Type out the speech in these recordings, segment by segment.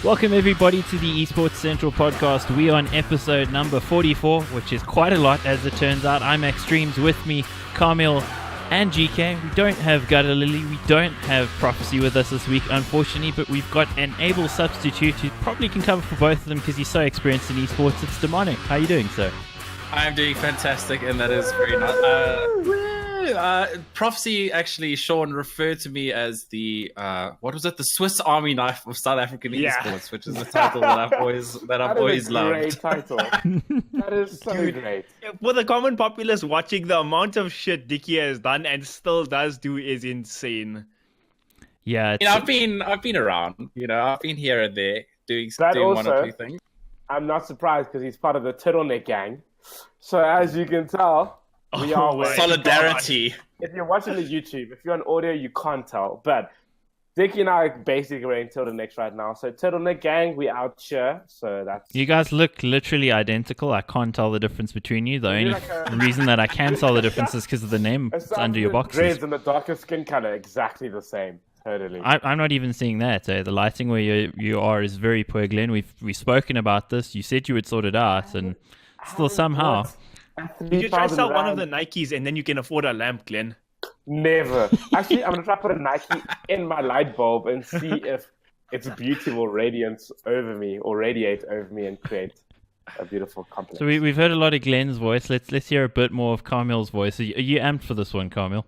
Welcome everybody to the Esports Central Podcast. We are on episode number 44, which is quite a lot as it turns out. I'm axtremes, with me Kaameel and GK. We don't have Gutter Lily, we don't have Prophecy with us this week unfortunately, but we've got an able substitute who probably can cover for both of them because he's so experienced in esports. It's DeMoNiK. How are you doing, sir? I'm doing fantastic, and that is very nice. Prophecy, actually, Sean referred to me as the what was it? The Swiss Army knife of South African esports, which is a title that I've always loved. Great title. That is so great. For the common populace watching, the amount of shit Dickie has done and still does do is insane. Yeah, I've been around. I've been here and there doing one or two things. I'm not surprised because he's part of the turtleneck gang. So as you can tell, we are solidarity. If you're watching the YouTube, if you're on audio, you can't tell. But Dickie and I are basically wearing turtlenecks right now. So turtleneck gang, we out here. So that's... You guys look literally identical. I can't tell the difference between you. The only reason that I can tell the difference is because of the name under your boxes. Dreads and the darker skin color, exactly the same. Totally. I'm not even seeing that. The lighting where you are is very poor, Glenn. We've spoken about this. You said you would sort it out, and still somehow... Did you try to sell one of the Nikes and then you can afford a lamp, Glenn? Never. Actually, I'm going to try to put a Nike in my light bulb and see if its beauty will radiate over me and create a beautiful complex. So we've heard a lot of Glenn's voice. Let's hear a bit more of Kaameel's voice. Are you amped for this one, Kaameel?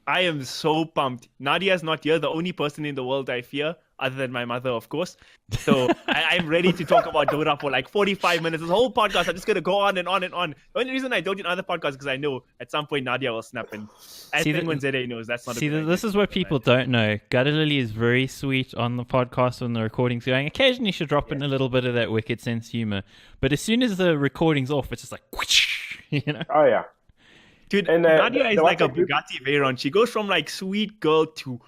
I am so pumped. Nadia's not here, the only person in the world I fear, other than my mother, of course. So I'm ready to talk about Dota for like 45 minutes. This whole podcast, I'm just going to go on and on and on. The only reason I don't do other podcasts is because I know at some point Nadia will snap in. As Penguin ZA knows, that's not a good idea. This is what people don't know. Gutter Lily is very sweet on the podcast when the recording's going. Occasionally she'll drop in a little bit of that wicked sense humor. But as soon as the recording's off, it's just like, whoosh, Oh, yeah. Dude, and, Nadia is like a Bugatti Veyron. She goes from like sweet girl to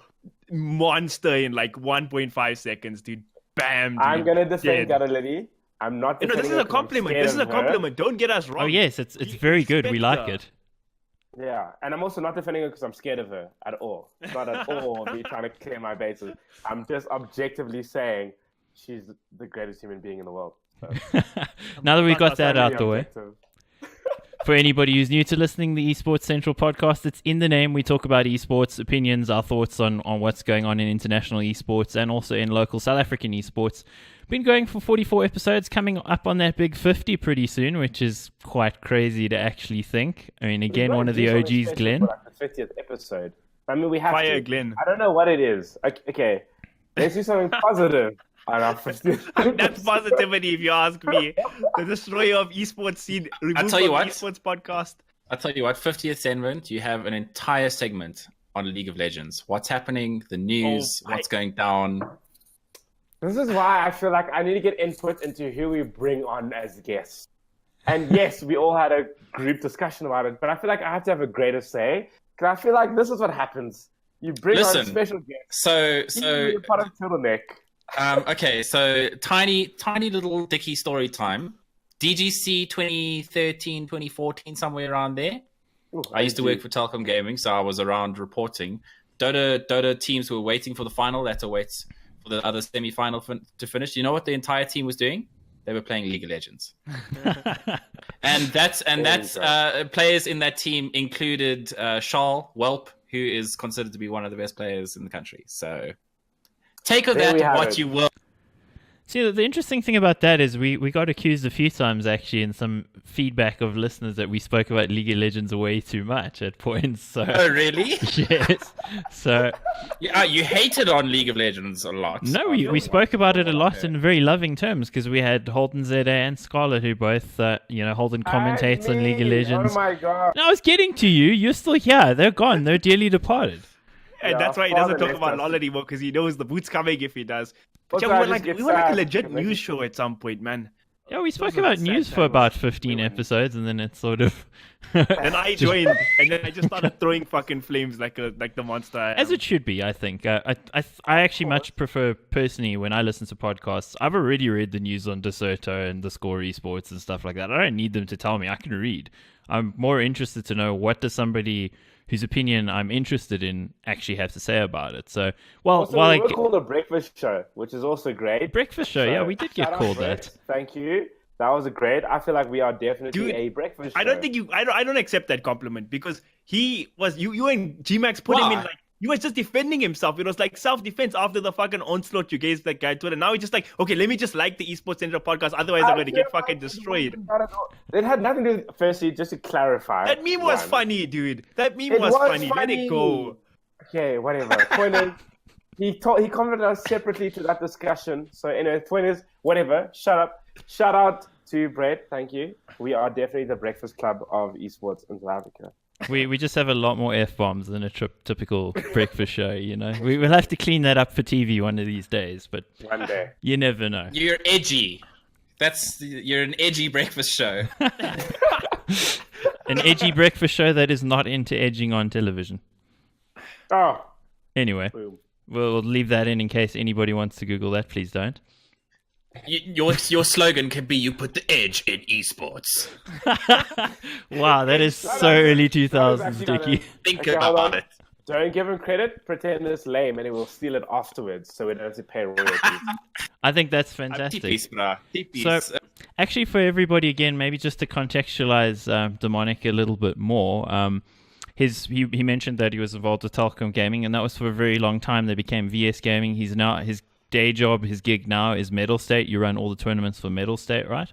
monster in like 1.5 seconds, dude. Bam, dude. I'm going to defend Gutter Lily. I'm not defending this is a compliment. This is a compliment. Don't get us wrong. Oh, yes. It's very good. We like it. Yeah. And I'm also not defending her because I'm scared of her at all. It's not at all me trying to clear my bases. I'm just objectively saying she's the greatest human being in the world. So. Now that we got that out the way. For anybody who's new to listening, the Esports Central Podcast, it's in the name. We talk about esports, opinions, our thoughts on what's going on in international esports and also in local South African esports. Been going for 44 episodes, coming up on that big 50 pretty soon, which is quite crazy to actually think. I mean, again, one of the OGs, Glenn. Like the 50th episode. I mean, we have Fire, Glenn. I don't know what it is. Okay, let's do something positive. That's positivity, if you ask me. The destroyer of esports scene. I'll tell you what. Esports podcast. I'll tell you what. 50th segment. You have an entire segment on League of Legends. What's happening? The news. What's going down? This is why I feel like I need to get input into who we bring on as guests. And yes, we all had a group discussion about it, but I feel like I have to have a greater say because I feel like this is what happens. You bring on special guests. So you're part of turtleneck. Okay, so tiny little Dickie story time. DGC 2013, 2014, somewhere around there. Ooh, I used to work for Telkom Gaming, so I was around reporting. Dota teams were waiting for the final. They had to wait for the other semi-final to finish. You know what the entire team was doing? They were playing League of Legends. and that's players in that team included Charles Welp, who is considered to be one of the best players in the country. So... take of that what you will. See, the interesting thing about that is we got accused a few times, actually, in some feedback of listeners that we spoke about League of Legends way too much at points. So. Oh, really? Yes. So. You hated on League of Legends a lot. No, we spoke about it a lot in very loving terms because we had Holden ZA and Scarlett who both, Holden commentates on League of Legends. Oh, my God. And I was getting to you. You're still here. They're gone. They're dearly departed. And that's why he doesn't talk about LoL anymore, because he knows the boot's coming if he does. But we were like a legit news show at some point, man. Yeah, we spoke about news for about 15 episodes, and then it's sort of... Then I joined, and then I just started throwing fucking flames like the monster I am. As it should be, I think. I actually much prefer, personally, when I listen to podcasts, I've already read the news on DeSoto and the Score Esports and stuff like that. I don't need them to tell me. I can read. I'm more interested to know what does somebody whose opinion I'm interested in actually have to say about it. So, while we were called a breakfast show, which is also great. Breakfast show, yeah, we did get called that. Thank you. That was great. I feel like we are definitely a breakfast show. I don't think I don't accept that compliment, because he was you and G-Max put him in like. He was just defending himself. It was like self-defense after the fucking onslaught you gave that guy to it. And now he's just like, okay, let me just like the Esports Central podcast. Otherwise, I'm going to get fucking destroyed. It had nothing to do with, firstly, just to clarify. That meme was funny, dude. That meme was funny. Let it go. Okay, whatever. Point is, he commented us separately to that discussion. So, anyway, point is, whatever. Shut up. Shout out to Brett. Thank you. We are definitely the breakfast club of esports in South Africa. We just have a lot more F-bombs than a typical breakfast show, you know. We will have to clean that up for TV one of these days, but one day. You never know. You're edgy. You're an edgy breakfast show. An edgy breakfast show that is not into edging on television. Oh. Anyway, we'll leave that in case anybody wants to Google that. Please don't. Your slogan can be, you put the edge in esports. Wow, that is so early 2000s, Dickie. Think about it. Don't give him credit. Pretend it's lame, and he will steal it afterwards, so we don't have to pay royalties. I think that's fantastic. So, actually, for everybody, again, maybe just to contextualize DeMoNiK a little bit more, he mentioned that he was involved with Telkom Gaming, and that was for a very long time. They became VS Gaming. He's now his day job, his gig now is Mettlestate. You run all the tournaments for Mettlestate, right?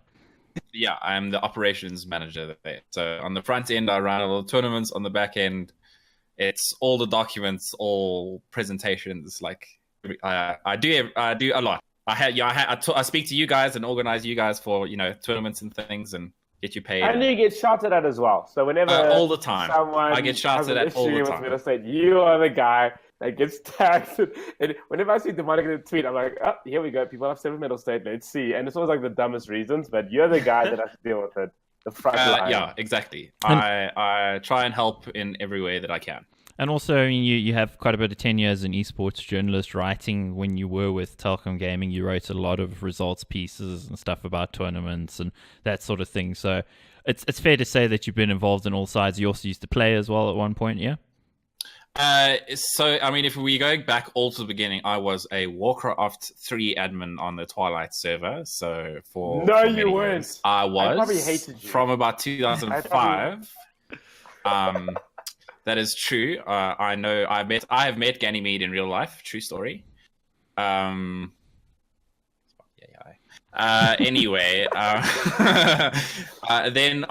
Yeah, I'm the operations manager there. So on the front end, I run all the tournaments. On the back end, it's all the documents, all presentations. Like I do a lot. I speak to you guys and organize you guys for tournaments and things and get you paid. And you get shouted at as well. So whenever all the time, I get shouted at all the time. Mettlestate, you are the guy that gets tagged. And whenever I see DeMoNiK in a tweet, I'm like, oh, here we go. People have said Mettlestate. Let's see. And it's always like the dumbest reasons, but you're the guy that has to deal with it. The front line. Yeah, exactly. I try and help in every way that I can. And also, I mean, you have quite a bit of 10 years in esports journalist writing. When you were with Telkom Gaming, you wrote a lot of results pieces and stuff about tournaments and that sort of thing. So it's fair to say that you've been involved in all sides. You also used to play as well at one point, yeah? So, I mean, if we're going back all to the beginning, I was a Warcraft 3 admin on the Twilight server. So you weren't. I was. I probably hated you. From about 2005. That is true. I know. I have met Ganymede in real life. True story. Anyway, then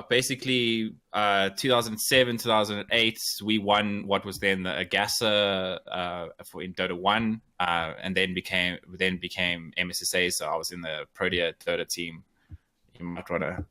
basically 2007, 2008, we won what was then the Agasa in Dota 1, and then became MSSA. So I was in the Protea Dota team. You might want to,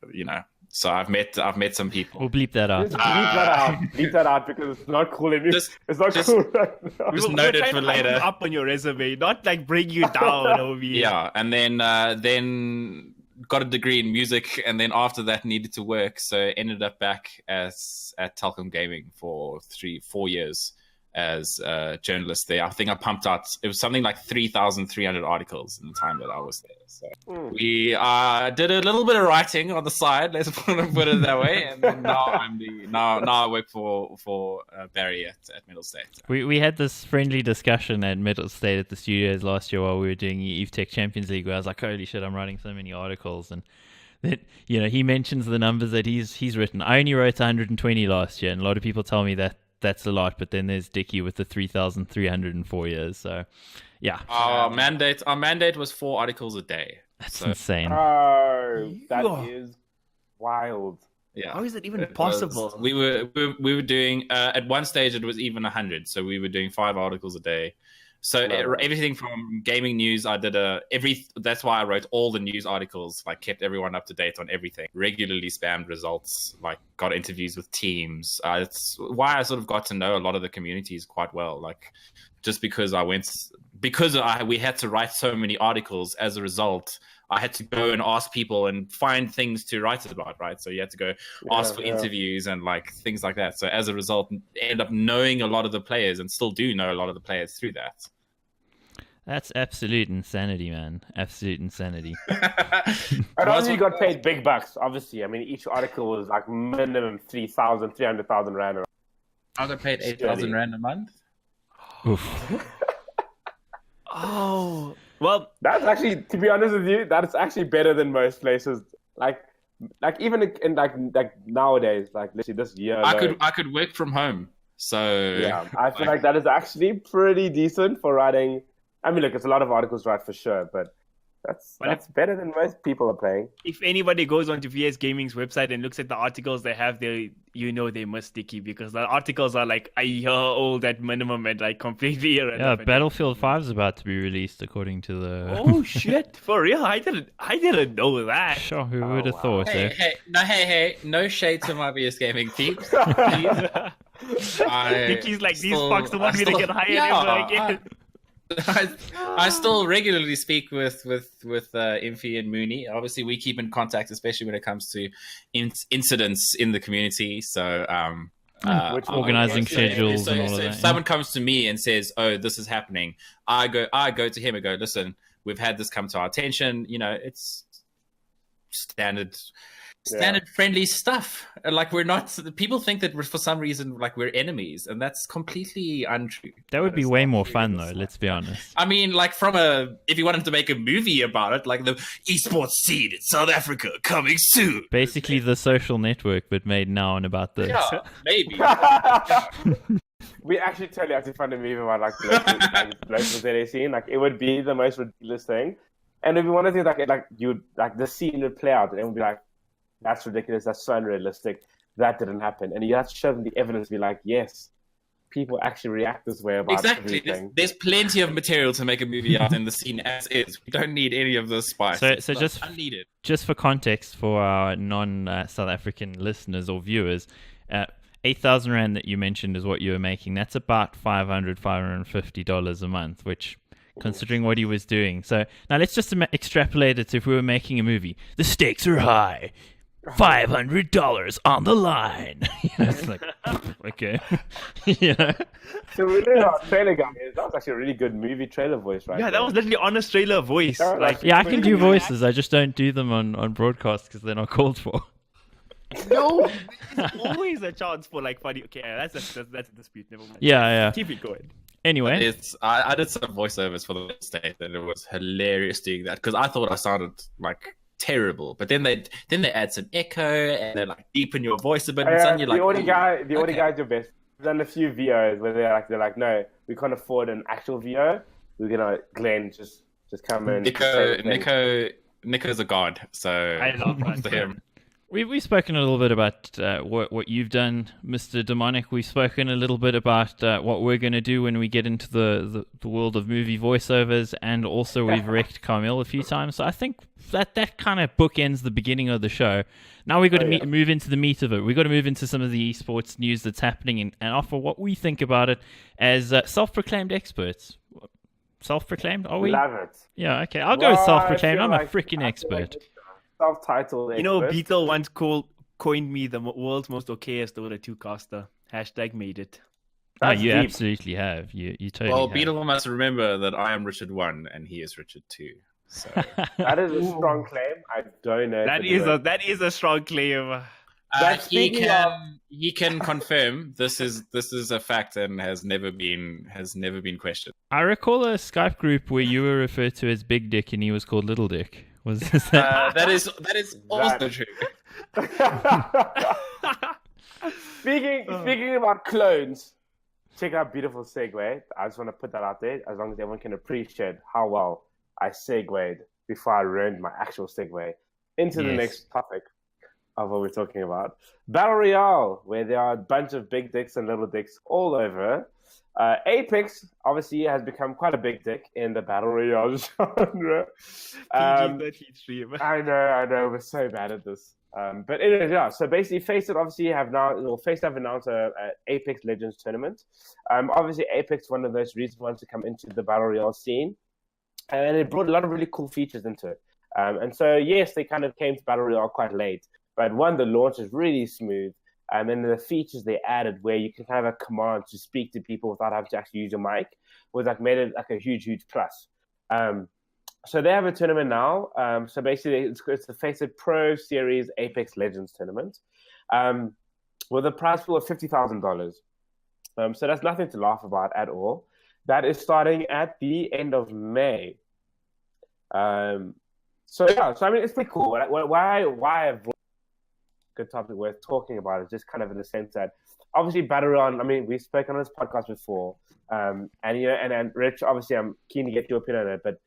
So I've met some people. We'll bleep that out. Bleep that out because it's not cool. It's not cool right now. Just note it for later. Up on your resume, not like bring you down over here. Yeah, and then got a degree in music, and then after that needed to work, so ended up back at Telkom Gaming for 4 years as a journalist there. I think I pumped out, it was something like 3,300 articles in the time that I was there. So we did a little bit of writing on the side, let's put it that way. And then now I work for Barry at Mettlestate. We had this friendly discussion at Mettlestate at the studios last year while we were doing Eve Tech Champions League, where I was like, holy shit, I'm writing so many articles. And that, he mentions the numbers that he's written. I only wrote 120 last year, and a lot of people tell me that that's a lot, but then there's Dickie with the 3,304 years. So, yeah. Our mandate was 4 articles a day. That's insane. Oh, that is wild. Yeah. How is that even possible? We were doing at one stage it was even 100. So we were doing 5 articles a day. So everything from gaming news, I did that's why I wrote all the news articles, like kept everyone up to date on everything, regularly spammed results, like got interviews with teams. It's why I sort of got to know a lot of the communities quite well. Like just because we had to write so many articles, as a result, I had to go and ask people and find things to write about, right? So you had to go ask for interviews and like things like that. So as a result, end up knowing a lot of the players and still do know a lot of the players through that. That's absolute insanity, man. Absolute insanity. And also you got paid big bucks, obviously. I mean, each article was like minimum 300,000 Rand. I got paid 8,000 rand a month. Oof. Oh, well, That's actually, to be honest with you, that's actually better than most places. Like even in like nowadays, like literally this year. I could work from home. So Yeah, I feel like that is actually pretty decent for writing. I mean, look, it's a lot of articles, right, for sure, but that's better than most people are paying. if anybody goes onto VS Gaming's website and looks at the articles they have there, they must sticky because the articles are like a year old at minimum and like completely irrelevant. Yeah, Battlefield 5 is about to be released according to the... Oh shit! For real? I didn't know that. Sure, who would have thought? Hey, no shade to my VS Gaming peeps. Please. Dicky's like, these fucks don't want me to get hired ever again. I still regularly speak with Infi and Mooney. Obviously, we keep in contact, especially when it comes to incidents in the community. So, organizing schedules and all of that. If someone comes to me and says, "Oh, this is happening," I go to him and go, "Listen, we've had this come to our attention. It's standard friendly stuff. Like we're not. People think that for some reason like we're enemies, and that's completely untrue. That would be way more fun, though. Let's be honest. I mean, like if you wanted to make a movie about it, like the esports scene in South Africa coming soon. Basically, the Social Network, but made now and about this. Yeah, maybe. We actually totally have to find a movie about like blokes that they seen. Like it would be the most ridiculous thing, and if you wanted to the scene would play out, and it would be like, that's ridiculous. That's so unrealistic. That didn't happen. And you have to show them the evidence. Be like, yes, people actually react this way about everything. There's plenty of material to make a movie out in the scene as is. We don't need any of this spice. So just unneeded. Just for context for our non-South African listeners or viewers, 8,000 rand that you mentioned is what you were making. That's about $550 a month, which, considering what he was doing. So now let's just extrapolate it to if we were making a movie. The stakes are high. $500 on the line. It's like, okay. So we did our trailer guy. That was actually a really good movie trailer voice, right? Yeah, that was literally honest trailer voice. I can do voices. I just don't do them on broadcast because they're not called for. No, there's always a chance for like funny. Okay, that's a dispute. Never mind. Yeah. Keep it going. Anyway, I did some voiceovers for the state, and it was hilarious doing that because I thought I sounded like terrible, but then they add some echo and they like deepen your voice a bit. And suddenly the audio guy's your best. We've done a few VOs where they're like, no, we can't afford an actual VO. We're gonna Glenn just come in. Nico's a god, so I love that. to him. We've spoken a little bit about what you've done, Mr. DeMoNiK. We've spoken a little bit about what we're going to do when we get into the world of movie voiceovers, and also we've wrecked Kaameel a few times. So I think that kind of bookends the beginning of the show. Now we've got to move into the meat of it. We've got to move into some of the esports news that's happening and offer what we think about it as self-proclaimed experts. Self-proclaimed, are we? Love it. Yeah, okay. I'll go with self-proclaimed. I'm a freaking expert. Self-titled expert. Beetle once coined me the world's most okayest Dota 2 caster. # made it. That's you deep. Absolutely have. You totally Well, have. Beetle must remember that I am Richard 1 and he is Richard 2. So That is a strong claim. I don't know. That is a strong claim. he can confirm this is a fact and has never been questioned. I recall a Skype group where you were referred to as Big Dick and he was called Little Dick. Was that? That is also true. Speaking about clones, check out beautiful segue. I just want to put that out there, as long as everyone can appreciate how well I segued before I ruined my actual segue into the next topic of what we're talking about. Battle Royale, where there are a bunch of big dicks and little dicks all over. Apex, obviously, has become quite a big dick in the Battle Royale genre. I know, we're so bad at this. But anyways, yeah, so basically Faceit obviously have announced a Apex Legends tournament. Obviously Apex is one of those recent ones to come into the Battle Royale scene. And it brought a lot of really cool features into it. And so, yes, they kind of came to Battle Royale quite late. But one, the launch is really smooth. And then the features they added where you can have a command to speak to people without having to actually use your mic was like made it like a huge, huge plus. So they have a tournament now. So basically it's the Faceit Pro Series Apex Legends tournament with a prize pool of $50,000. So that's nothing to laugh about at all. That is starting at the end of May. So I mean, it's pretty cool. Why I've brought a good topic worth talking about is just kind of in the sense that obviously Battle Royale. I mean, we've spoken on this podcast before, and Rich, obviously, I'm keen to get your opinion on it, but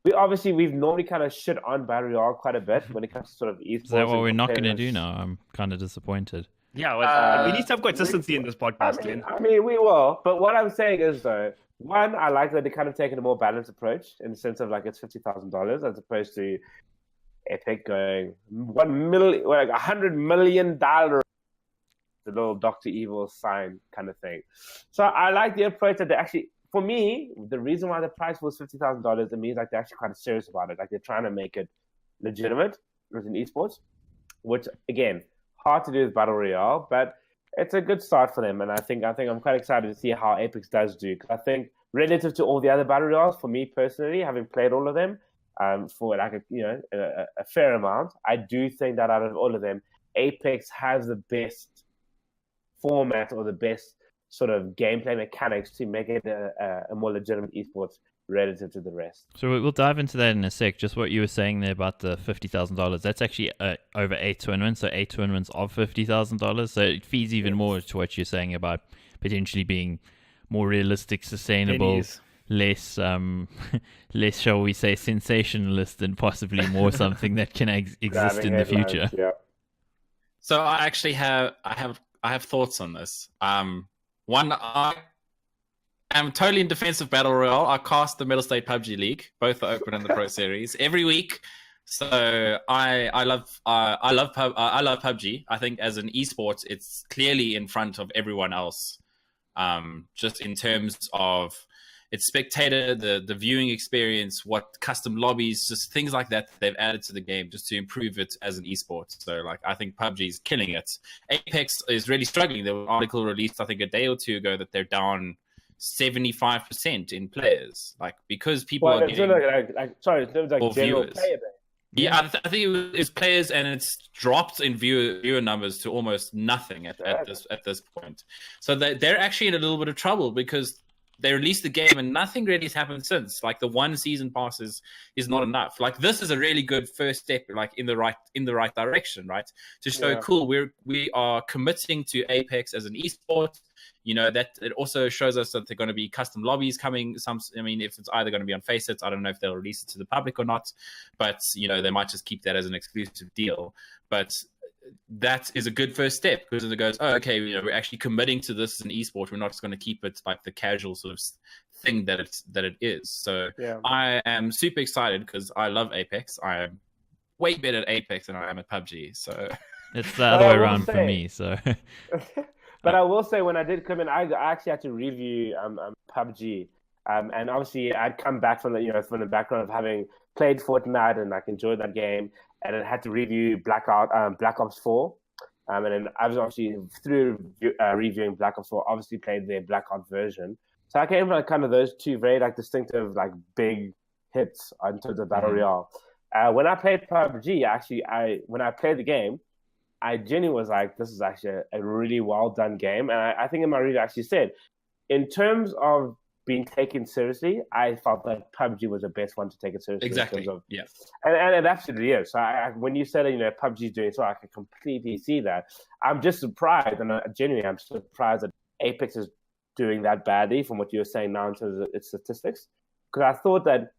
we've normally kind of shit on Battle Royale quite a bit when it comes to sort of esports. Is that what we're not going to do now? I'm kind of disappointed. Yeah, well, we need some consistency in this podcast. I mean, we will. But what I'm saying is, though, one, I like that they're kind of taking a more balanced approach in the sense of like it's $50,000 as opposed to Epic going $100 million, the little Dr. Evil sign kind of thing. So I like the approach that they actually, for me, the reason why the price was $50,000, it means like they're actually quite serious about it. Like they're trying to make it legitimate as an esports, which again, hard to do with Battle Royale, but it's a good start for them, and I think I'm quite excited to see how Apex does do. Because I think relative to all the other Battle Royales, for me personally, having played all of them, for like a fair amount, I do think that out of all of them, Apex has the best format or the best sort of gameplay mechanics to make it a more legitimate esports relative to the rest. So we'll dive into that in a sec. Just what you were saying there about the $50,000, that's actually over 8 tournaments, so 8 tournaments of $50,000. So it feeds even more to what you're saying about potentially being more realistic, sustainable, less, shall we say, sensationalist, and possibly more something that can exist in the future. Yeah. So I actually have thoughts on this. One, I'm totally in defense of Battle Royale. I cast the Mettlestate PUBG League, both the Open and the Pro Series, every week. So I love PUBG. I think as an esports, it's clearly in front of everyone else. Just in terms of its spectator, the viewing experience, what custom lobbies, just things like that they've added to the game just to improve it as an esport. So like I think PUBG is killing it. Apex is really struggling. There was an article released I think a day or two ago that they're down 75% in players, like because people are getting like general viewers. Yeah, I think it was players, and it's dropped in viewer numbers to almost nothing at this point. So they're actually in a little bit of trouble because they released the game and nothing really has happened since. Like the one season pass is not enough. Like this is a really good first step, like in the right direction, right? To show cool, we are committing to Apex as an esport. You know, that it also shows us that there are going to be custom lobbies coming. If it's either going to be on Faceit, I don't know if they'll release it to the public or not, but you know, they might just keep that as an exclusive deal. But that is a good first step because it goes, oh, okay, you know, we're actually committing to this as an esport. We're not just going to keep it like the casual sort of thing that it is. So I am super excited because I love Apex. I am way better at Apex than I am at PUBG. So it's the other way around for me. So. But I will say, when I did come in, I actually had to review PUBG, and obviously I'd come back from the background of having played Fortnite and like enjoyed that game, and I had to review Black Ops 4, and then I was obviously through reviewing Black Ops 4, obviously played their Black Ops version. So I came from like kind of those two very like distinctive like big hits in terms of Battle Royale. When I played PUBG, when I played the game, I genuinely was like, this is actually a really well done game. And I think in my review I actually said, in terms of being taken seriously, I felt like PUBG was the best one to take it seriously. Exactly. And it absolutely is. So when you said that, PUBG is doing so, I can completely see that. I'm just surprised, and genuinely I'm surprised that Apex is doing that badly from what you're saying now in terms of its statistics. Because I thought that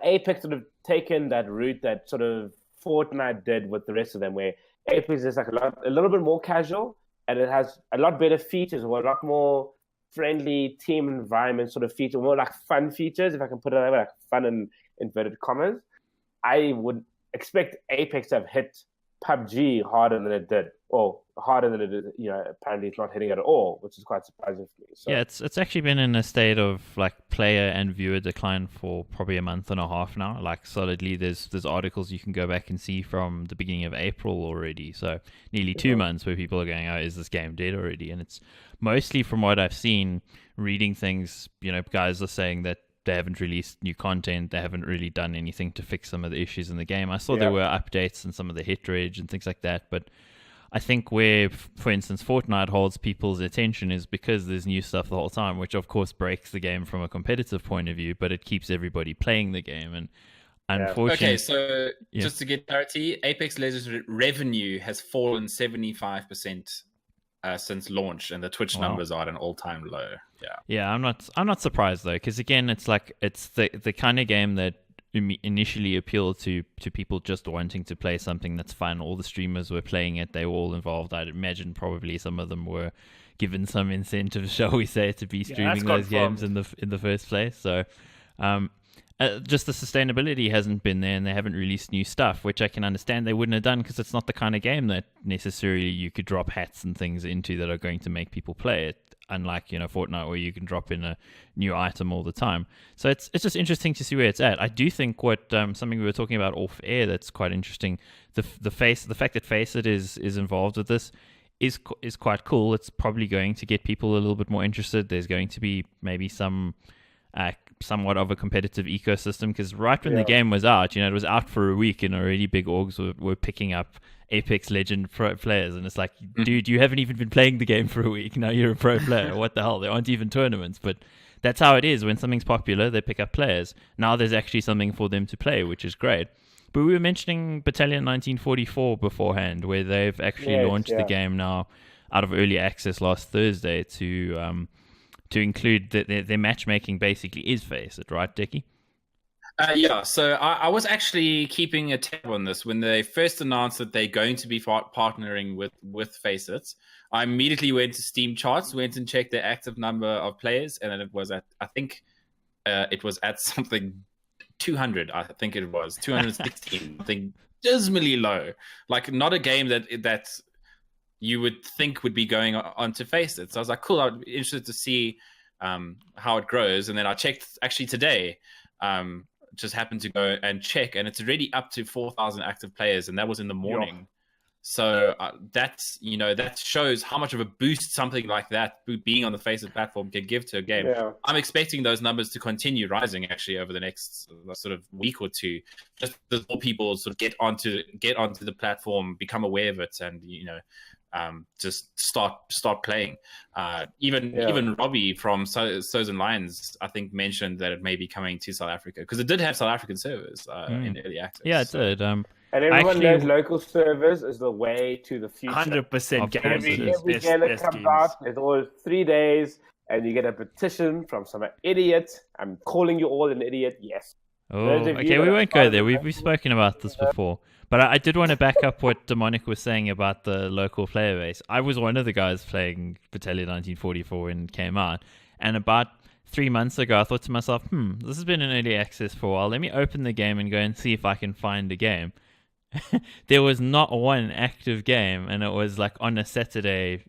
Apex would have taken that route that sort of Fortnite did with the rest of them, where Apex is like a little bit more casual, and it has a lot better features, or a lot more friendly team environment sort of feature, more like fun features, if I can put it that way, like fun in inverted commas. I would expect Apex to have hit PUBG harder than it did, or harder than it did. Apparently it's not hitting it at all, which is quite surprising for me. So. Yeah, it's actually been in a state of like player and viewer decline for probably a month and a half now. Like solidly, there's articles you can go back and see from the beginning of April already. So nearly 2 months where people are going, oh, is this game dead already? And it's mostly from what I've seen, reading things, guys are saying that they haven't released new content. They haven't really done anything to fix some of the issues in the game. I saw there were updates and some of the hit rage and things like that, but I think where, for instance, Fortnite holds people's attention is because there's new stuff the whole time, which of course breaks the game from a competitive point of view, but it keeps everybody playing the game. And unfortunately, okay, so just to get clarity, Apex Legends revenue has fallen 75% since launch, and the Twitch numbers are at an all-time low. Yeah, I'm not surprised though, because again, it's the kind of game that initially appealed to people just wanting to play something that's fun. All the streamers were playing it; they were all involved. I'd imagine probably some of them were given some incentive, shall we say, to be streaming those games in the first place. So, just the sustainability hasn't been there, and they haven't released new stuff, which I can understand they wouldn't have done because it's not the kind of game that necessarily you could drop hats and things into that are going to make people play it. Unlike Fortnite, where you can drop in a new item all the time. So it's just interesting to see where it's at. I do think what something we were talking about off air that's quite interesting. The fact that Faceit is involved with this is quite cool. It's probably going to get people a little bit more interested. There's going to be maybe some somewhat of a competitive ecosystem, because right when the game was out, it was out for a week and already big orgs were picking up Apex Legend players, and it's like, dude, you haven't even been playing the game for a week. Now you're a pro player. What the hell? There aren't even tournaments, but that's how it is. When something's popular, they pick up players. Now there's actually something for them to play, which is great. But we were mentioning Battalion 1944 beforehand, where they've actually launched the game now out of early access last Thursday to include their matchmaking basically is Faceit, right, Dickie? So I was actually keeping a tab on this when they first announced that they're going to be partnering with Faceit. I immediately went to Steam charts, went and checked the active number of players, and then it was at, I think it was at something 200. I think it was 216. Something dismally low. Like not a game that you would think would be going on to Faceit. So I was like, cool, I'd be interested to see how it grows. And then I checked actually today. Just happened to go and check, and it's already up to 4,000 active players, and that was in the morning. Yeah. So that shows how much of a boost something like that being on the Faceit platform can give to a game. Yeah. I'm expecting those numbers to continue rising actually over the next sort of week or two, just as more people sort of get onto the platform, become aware of it, and just start playing. Even Robbie from Sows and Lions, I think, mentioned that it may be coming to South Africa, because it did have South African servers in early access. Yeah, it did. And everyone knows local servers is the way to the future. 100%. Every game that comes out, there's always 3 days, and you get a petition from some idiot. I'm calling you all an idiot. Yes. Oh, okay, we won't go there. We've spoken about this before. But I did want to back up what DeMoNiK was saying about the local player base. I was one of the guys playing Battalion 1944 when it came out. And about 3 months ago, I thought to myself, this has been in early access for a while. Let me open the game and go and see if I can find a game. There was not one active game, and it was like on a Saturday,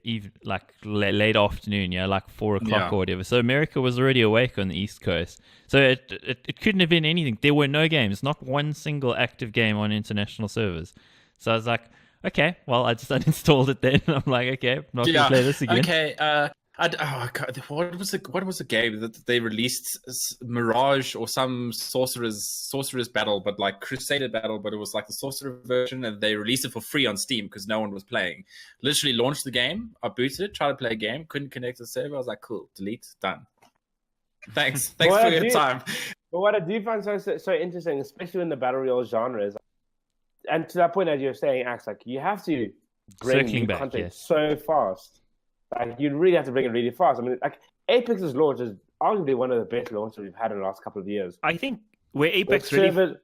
late afternoon, like 4 o'clock or whatever. So America was already awake on the East Coast. So it couldn't have been anything. There were no games, not one single active game on international servers. So I was like, okay, well, I just uninstalled it then. I'm like, okay, I'm not gonna play this again. Okay, what was the game that they released? Mirage or some sorcerer's battle, but like Crusader battle, but it was like the sorcerer version, and they released it for free on Steam because no one was playing. Literally launched the game, I booted it, tried to play a game, couldn't connect to the server. I was like, cool, delete, done. Thanks for your time. But what I do find so interesting, especially in the Battle Royale genres, and to that point, as you're saying, Axe, like you have to bring new content so fast. Like, you really have to bring it really fast. I mean, like, Apex's launch is arguably one of the best launches we've had in the last couple of years. I think where Apex really...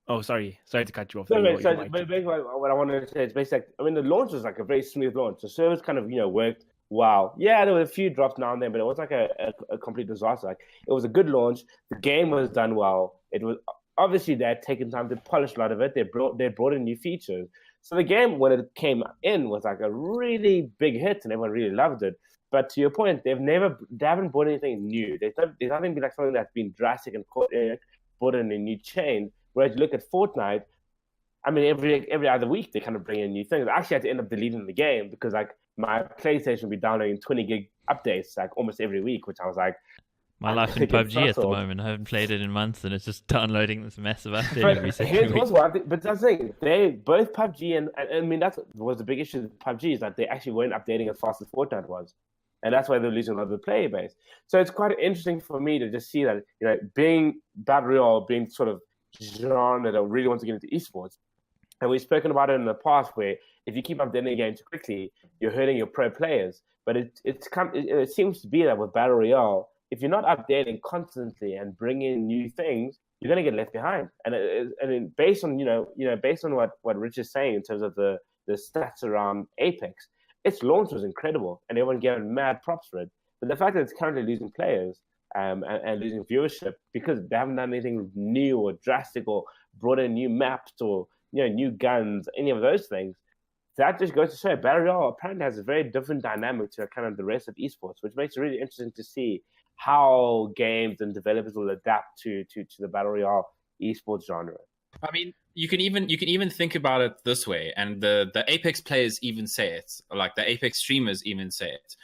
Oh, sorry to cut you off. But basically what I wanted to say is basically, the launch was like a very smooth launch. The servers kind of, worked well. Yeah, there were a few drops now and then, but it was like a complete disaster. Like, it was a good launch. The game was done well. It was obviously they had taken time to polish a lot of it. They brought in new features. So the game, when it came in, was like a really big hit, and everyone really loved it. But to your point, they haven't brought anything new. There's nothing like something that's been drastic and brought in a new chain. Whereas you look at Fortnite, every other week they kind of bring in new things. I actually had to end up deleting the game because like my PlayStation would be downloading 20 gig updates like almost every week, which I was like, My life in PUBG at the moment. I haven't played it in months, and it's just downloading this massive update But every second here's week. also one thing, but that's the thing. They both PUBG and I mean that was the big issue with PUBG is that they actually weren't updating as fast as Fortnite was, and that's why they're losing a lot of the player base. So it's quite interesting for me to just see that being Battle Royale, being sort of genre that really wants to get into esports, and we've spoken about it in the past where if you keep updating the game too quickly, you're hurting your pro players. But it seems to be that with Battle Royale, if you're not updating constantly and bringing new things, you're going to get left behind. And based on based on what Rich is saying in terms of the stats around Apex, its launch was incredible, and everyone gave it mad props for it. But the fact that it's currently losing players and losing viewership because they haven't done anything new or drastic or brought in new maps or new guns, any of those things, that just goes to show Battle Royale apparently has a very different dynamic to kind of the rest of esports, which makes it really interesting to see how games and developers will adapt to the Battle Royale esports genre. I mean, you can even think about it this way, and the Apex players even say it, like the Apex streamers even say it.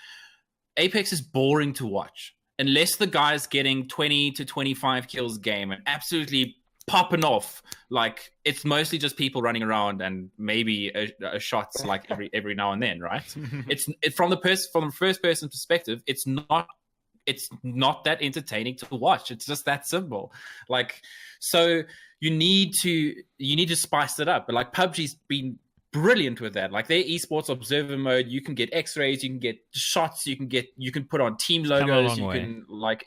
Apex is boring to watch unless the guy's getting 20 to 25 kills a game and absolutely popping off. Like, it's mostly just people running around and maybe a shots like every now and then, right? It's from the first person perspective, it's not that entertaining to watch. It's just that simple. Like, so you need to spice it up. But like PUBG's been brilliant with that. Like their esports observer mode, you can get X-rays, you can get shots, you can put on team logos,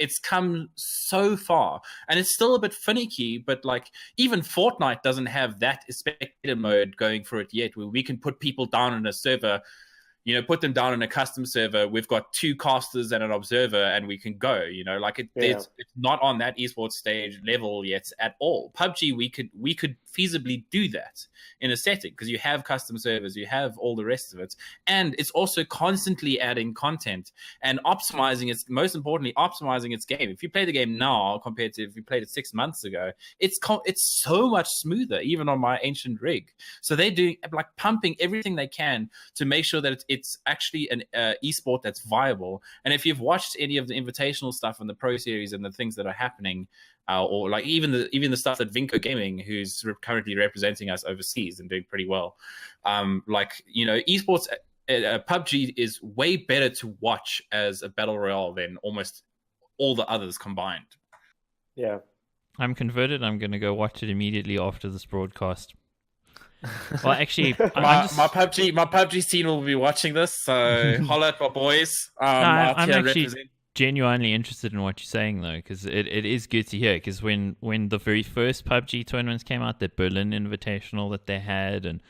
it's come so far, and it's still a bit finicky, but like even Fortnite doesn't have that spectator mode going for it yet, where we can put people down in a server, put them down in a custom server. We've got 2 casters and an observer, and we can go. It's not on that esports stage level yet at all. PUBG, we could feasibly do that in a setting because you have custom servers, you have all the rest of it, and it's also constantly adding content and optimizing its. Most importantly, optimizing its game. If you play the game now compared to if you played it 6 months ago, it's so much smoother, even on my ancient rig. So they're doing like pumping everything they can to make sure that it's actually an esport that's viable. And if you've watched any of the invitational stuff and the Pro Series and the things that are happening, or like even the stuff that Vinco Gaming, who's currently representing us overseas and doing pretty well, esports, PUBG is way better to watch as a battle royale than almost all the others combined. Yeah, I'm converted. I'm going to go watch it immediately after this broadcast. Well, actually, my PUBG team will be watching this, so holla at my boys. I'm actually genuinely interested in what you're saying, though, because it is good to hear. Because when the very first PUBG tournaments came out, that Berlin Invitational that they had, and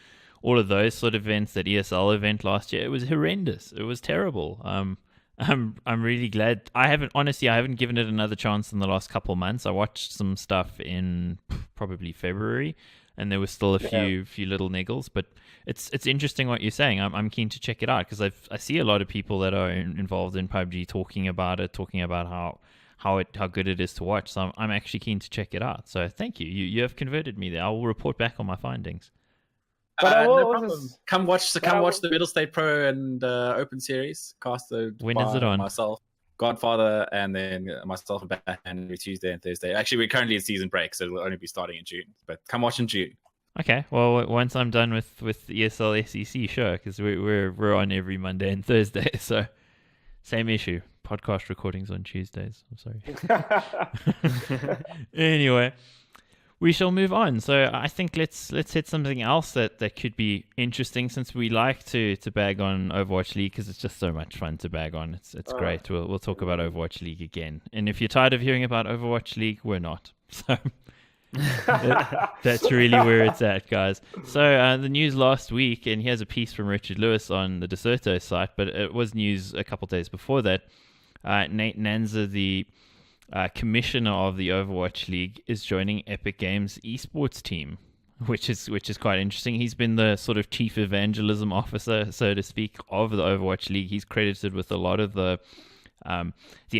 all of those sort of events, that ESL event last year, it was horrendous. It was terrible. I'm really glad. I haven't given it another chance in the last couple of months. I watched some stuff in probably February, and there was still a few little niggles, but it's interesting what you're saying. I'm keen to check it out because I see a lot of people that are involved in PUBG talking about how good it is to watch. So I'm actually keen to check it out. So thank you. You have converted me there. I will report back on my findings. No problem. Come watch the Mettlestate Pro and Open Series casted. When is it on? Myself, Godfather, and then myself and Batman every Tuesday and Thursday. Actually, we're currently in season break, so it'll only be starting in June. But come watch in June. Okay. Well, once I'm done with ESL SEC, sure, because we're on every Monday and Thursday. So same issue. Podcast recordings on Tuesdays. I'm sorry. Anyway, we shall move on. So I think let's hit something else that could be interesting, since we like to bag on Overwatch League because it's just so much fun to bag on. It's great. We'll talk about Overwatch League again. And if you're tired of hearing about Overwatch League, we're not. So that's really where it's at, guys. So the news last week, and here's a piece from Richard Lewis on the DeSoto site, but it was news a couple of days before that. Nate Nanzer, the commissioner of the Overwatch League, is joining Epic Games' esports team, which is quite interesting. He's been the sort of chief evangelism officer, so to speak, of the Overwatch League. He's credited with a lot of the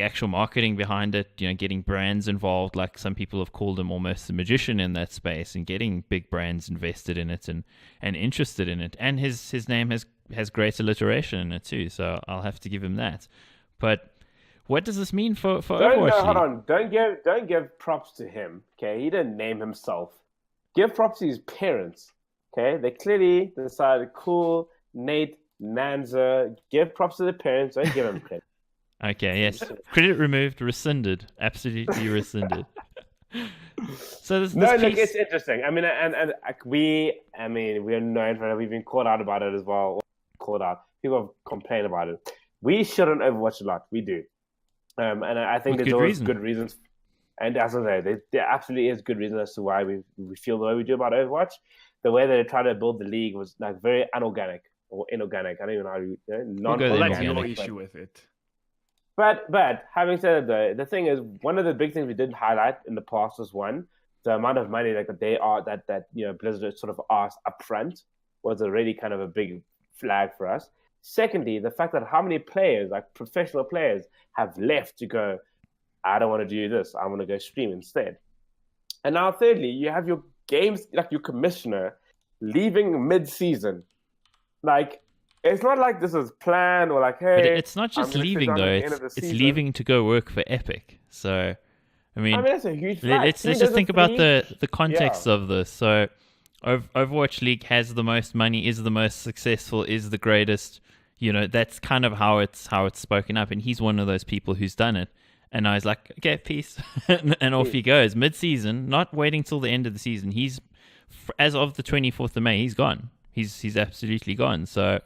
actual marketing behind it, getting brands involved. Like, some people have called him almost a magician in that space, and getting big brands invested in it and interested in it. And his name has great alliteration in it too, so I'll have to give him that. But What does this mean for Don't, Overwatch no, hold League? on. Don't give props to him. Okay, he didn't name himself. Give props to his parents. Okay, they clearly decided, cool, Nate Nanzer. Give props to the parents. Don't give him credit. Okay, yes. Credit removed, rescinded. Absolutely rescinded. So this No, piece... look, it's interesting. I mean, and we're known for it. We've been called out about it as well. Called out. People have complained about it. We shouldn't Overwatch a lot. We do. And I think there's always good reasons. And as I say, there absolutely is good reason as to why we feel the way we do about Overwatch. The way that they tried to build the league was like very unorganic or inorganic. I don't even know how to non-organic. That's no issue with it. But having said that, the thing is, one of the big things we did highlight in the past was the amount of money that Blizzard sort of asked upfront was already kind of a big flag for us. Secondly, the fact that how many players, like professional players, have left to go, I don't want to do this. I want to go stream instead. And now, thirdly, you have your games, like your commissioner, leaving mid-season. Like, it's not like this is planned or like, hey... But it's not just leaving, though. It's leaving to go work for Epic. So, I mean that's a huge flag. Let's just think about the context of this. So, Overwatch League has the most money, is the most successful, is the greatest. You know, that's kind of how it's spoken up. And he's one of those people who's done it. And I was like, okay, peace. and off he goes. Mid-season, not waiting till the end of the season. He's, as of the 24th of May, he's gone. He's absolutely gone. So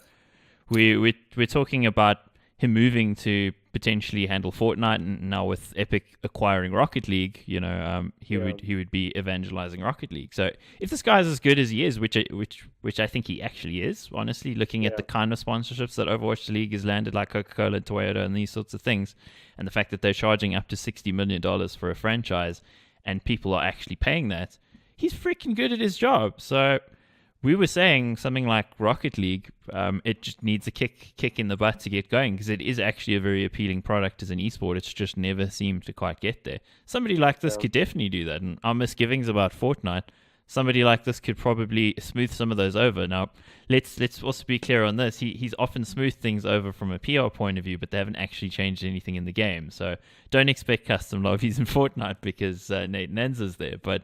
we're talking about him moving to potentially handle Fortnite, and now with Epic acquiring Rocket League, he would be evangelizing Rocket League. So if this guy's as good as he is, which I think he actually is, honestly, looking at the kind of sponsorships that Overwatch League has landed, like Coca-Cola, Toyota, and these sorts of things, and the fact that they're charging up to $60 million for a franchise, and people are actually paying that, he's freaking good at his job. So we were saying something like Rocket League, it just needs a kick in the butt to get going, because it is actually a very appealing product as an esport. It's just never seemed to quite get there. Somebody like this could definitely do that. And our misgivings about Fortnite, somebody like this could probably smooth some of those over. Now, let's also be clear on this. He's often smoothed things over from a PR point of view, but they haven't actually changed anything in the game. So don't expect custom lobbies in Fortnite because Nate Nanzer's there. But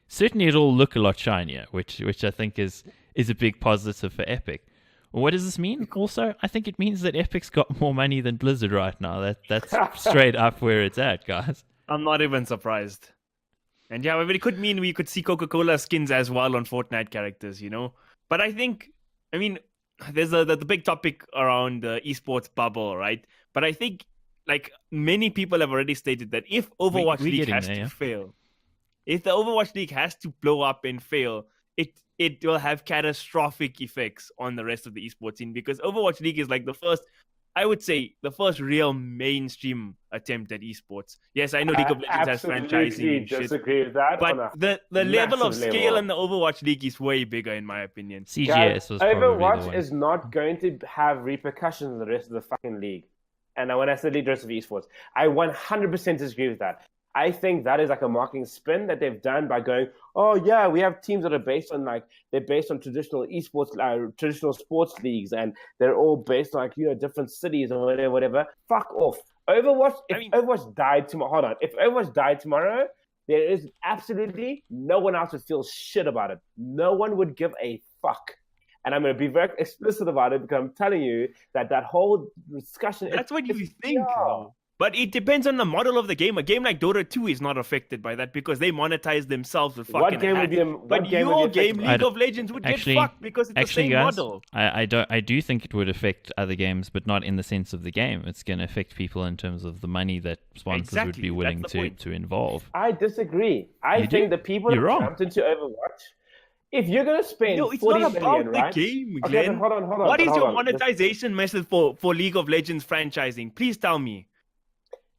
certainly it'll look a lot shinier, which I think is a big positive for Epic. What does this mean? Also, I think it means that Epic's got more money than Blizzard right now. That's straight up where it's at, guys. I'm not even surprised. And yeah, it could mean we could see Coca-Cola skins as well on Fortnite characters, But I mean, there's the big topic around the esports bubble, right? But I think, like, many people have already stated that if Overwatch League has to fail, if the Overwatch League has to blow up and fail, it will have catastrophic effects on the rest of the esports scene, because Overwatch League is like the first real mainstream attempt at esports. Yes, I know League of Legends has franchising and shit, disagree with that, but the level of scale in the Overwatch League is way bigger, in my opinion. CGS was Overwatch is not going to have repercussions in the rest of the fucking league. And when I said league, the rest of esports, I 100% disagree with that. I think that is like a marketing spin that they've done by going, oh yeah, we have teams that are based on traditional esports, traditional sports leagues, and they're all based on different cities or whatever. Fuck off. Overwatch. If Overwatch died tomorrow, there is absolutely no one else would feel shit about it. No one would give a fuck. And I'm going to be very explicit about it, because I'm telling you that whole discussion. That's what you think. Yeah. But it depends on the model of the game. A game like Dota 2 is not affected by that, because they monetize themselves with fucking What game would be your game, League of Legends, would get fucked because it's the same model. I do think it would affect other games, but not in the sense of the game. It's going to affect people in terms of the money that sponsors would be willing to involve. I disagree. I think the people who jumped into Overwatch, if you're going to spend it's not about the game, Glenn. Okay, hold on. What is your monetization method for League of Legends franchising? Please tell me.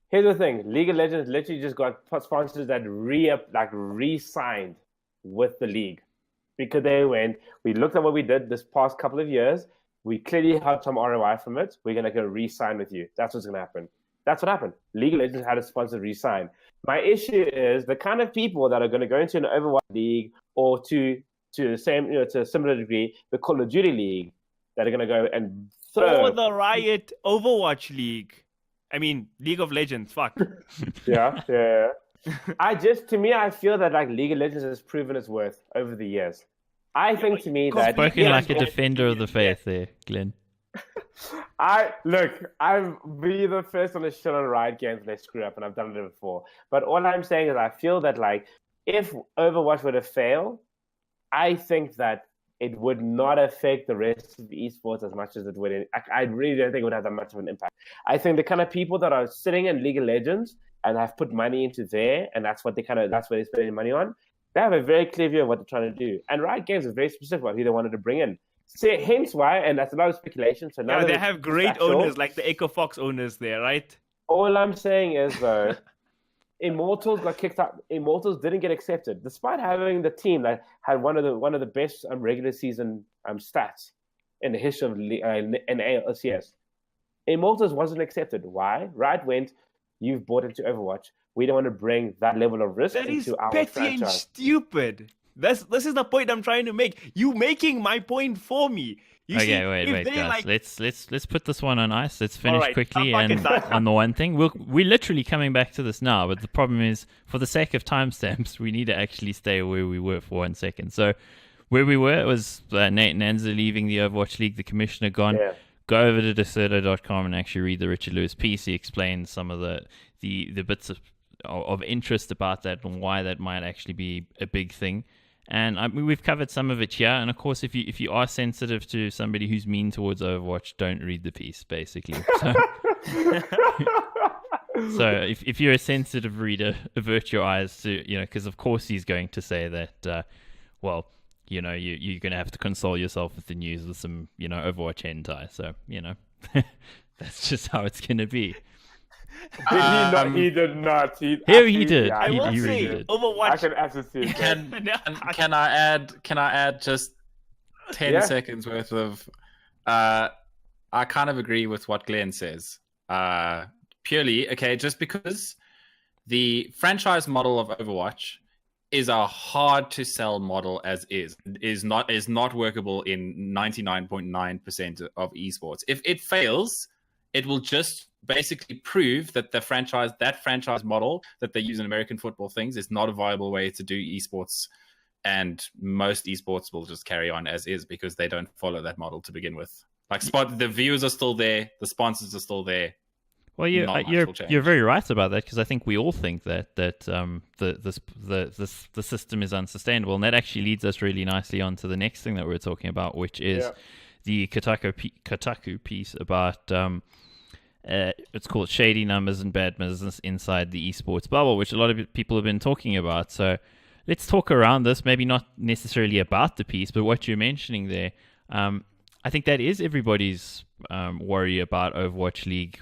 Here's the thing. League of Legends literally just got sponsors that re-signed with the league. Because we looked at what we did this past couple of years. We clearly had some ROI from it. We're going to go re-sign with you. That's what's going to happen. That's what happened. League of Legends had a sponsor re-sign. My issue is the kind of people that are going to go into an Overwatch League, or to the same, to a similar degree, the Call of Duty League, that are going to go and throw the Riot Overwatch League. I mean, League of Legends, fuck. Yeah. I feel that like League of Legends has proven its worth over the years. I think to me that Spoken like a defender of the faith there, Glenn. I'm be the first on the shit on Riot Games when they screw up, and I've done it before. But all I'm saying is I feel that like if Overwatch were to fail, I think that it would not affect the rest of esports as much as it would. I really don't think it would have that much of an impact. I think the kind of people that are sitting in League of Legends and have put money into there, and that's what that's where they're spending money on. They have a very clear view of what they're trying to do. And Riot Games is very specific about who they wanted to bring in. Hence why, and that's a lot of speculation. So they have great owners, like the Echo Fox owners there, right? All I'm saying is, though, Immortals got kicked out. Immortals didn't get accepted, despite having the team that had one of the best regular season stats in the history of LCS. Immortals wasn't accepted. Why? Riot went, you've bought into Overwatch. We don't want to bring that level of risk into our franchise. That is petty and stupid. This is the point I'm trying to make. You making my point for me. Wait, guys. Let's put this one on ice. Let's finish quickly and on the one thing. We're literally coming back to this now, but the problem is, for the sake of timestamps, we need to actually stay where we were for 1 second. So where we were was Nate Nanzer leaving the Overwatch League, the commissioner gone. Yeah. Go over to decerto.com and actually read the Richard Lewis piece. He explains some of the bits of interest about that and why that might actually be a big thing. And we've covered some of it here. And of course, if you are sensitive to somebody who's mean towards Overwatch, don't read the piece, basically. So if you're a sensitive reader, avert your eyes to, because of course he's going to say that, you're going to have to console yourself with the news with some, Overwatch hentai. So, that's just how it's going to be. He did not. He did. I will say, did. Overwatch. I can absolutely. Can I add just 10 seconds worth of? I kind of agree with what Glenn says. Purely, just because the franchise model of Overwatch is a hard to sell model as is not workable in 99.9% of esports. If it fails, it will just basically prove that that franchise model that they use in American football things is not a viable way to do esports, and most esports will just carry on as is because they don't follow that model to begin with. Like the viewers are still there, the sponsors are still there. Well, you're very right about that, because I think we all think that the system is unsustainable, and that actually leads us really nicely on to the next thing that we're talking about, which is the Kotaku piece about it's called Shady Numbers and Bad Business Inside the Esports Bubble, which a lot of people have been talking about. So let's talk around this, maybe not necessarily about the piece, but what you're mentioning there. I think that is everybody's worry about Overwatch League,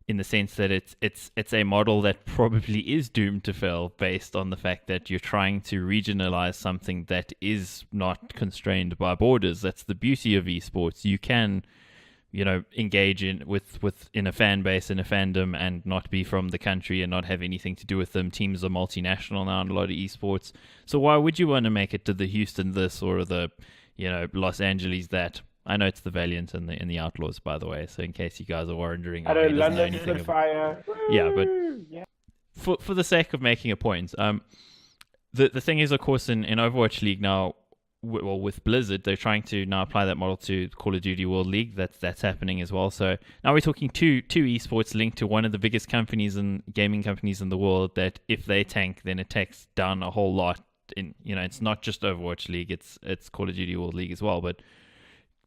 in the sense that it's a model that probably is doomed to fail based on the fact that you're trying to regionalize something that is not constrained by borders. That's the beauty of esports. You can, engage in a fan base, in a fandom, and not be from the country and not have anything to do with them. Teams are multinational now in a lot of esports. So why would you want to make it to the Houston this or the, Los Angeles that? I know it's the Valiant and the Outlaws, by the way. So in case you guys are wondering, I know London Spitfire. Yeah, but for the sake of making a point, the thing is, of course, in Overwatch League now, with Blizzard, they're trying to now apply that model to Call of Duty World League. That's happening as well. So now we're talking two esports linked to one of the biggest companies and gaming companies in the world. That if they tank, then it takes down a whole lot. It's not just Overwatch League; it's Call of Duty World League as well, but.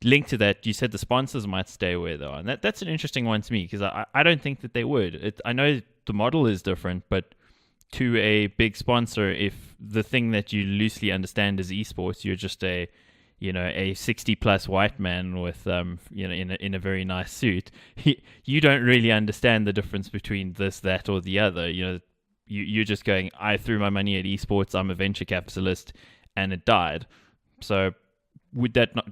Linked to that, you said the sponsors might stay where they are, and that's an interesting one to me, because I don't think that they would. I know the model is different, but to a big sponsor, if the thing that you loosely understand is esports, you're just a 60+ white man with in a very nice suit, you don't really understand the difference between this, that, or the other. You're just going, I threw my money at esports, I'm a venture capitalist, and it died. So.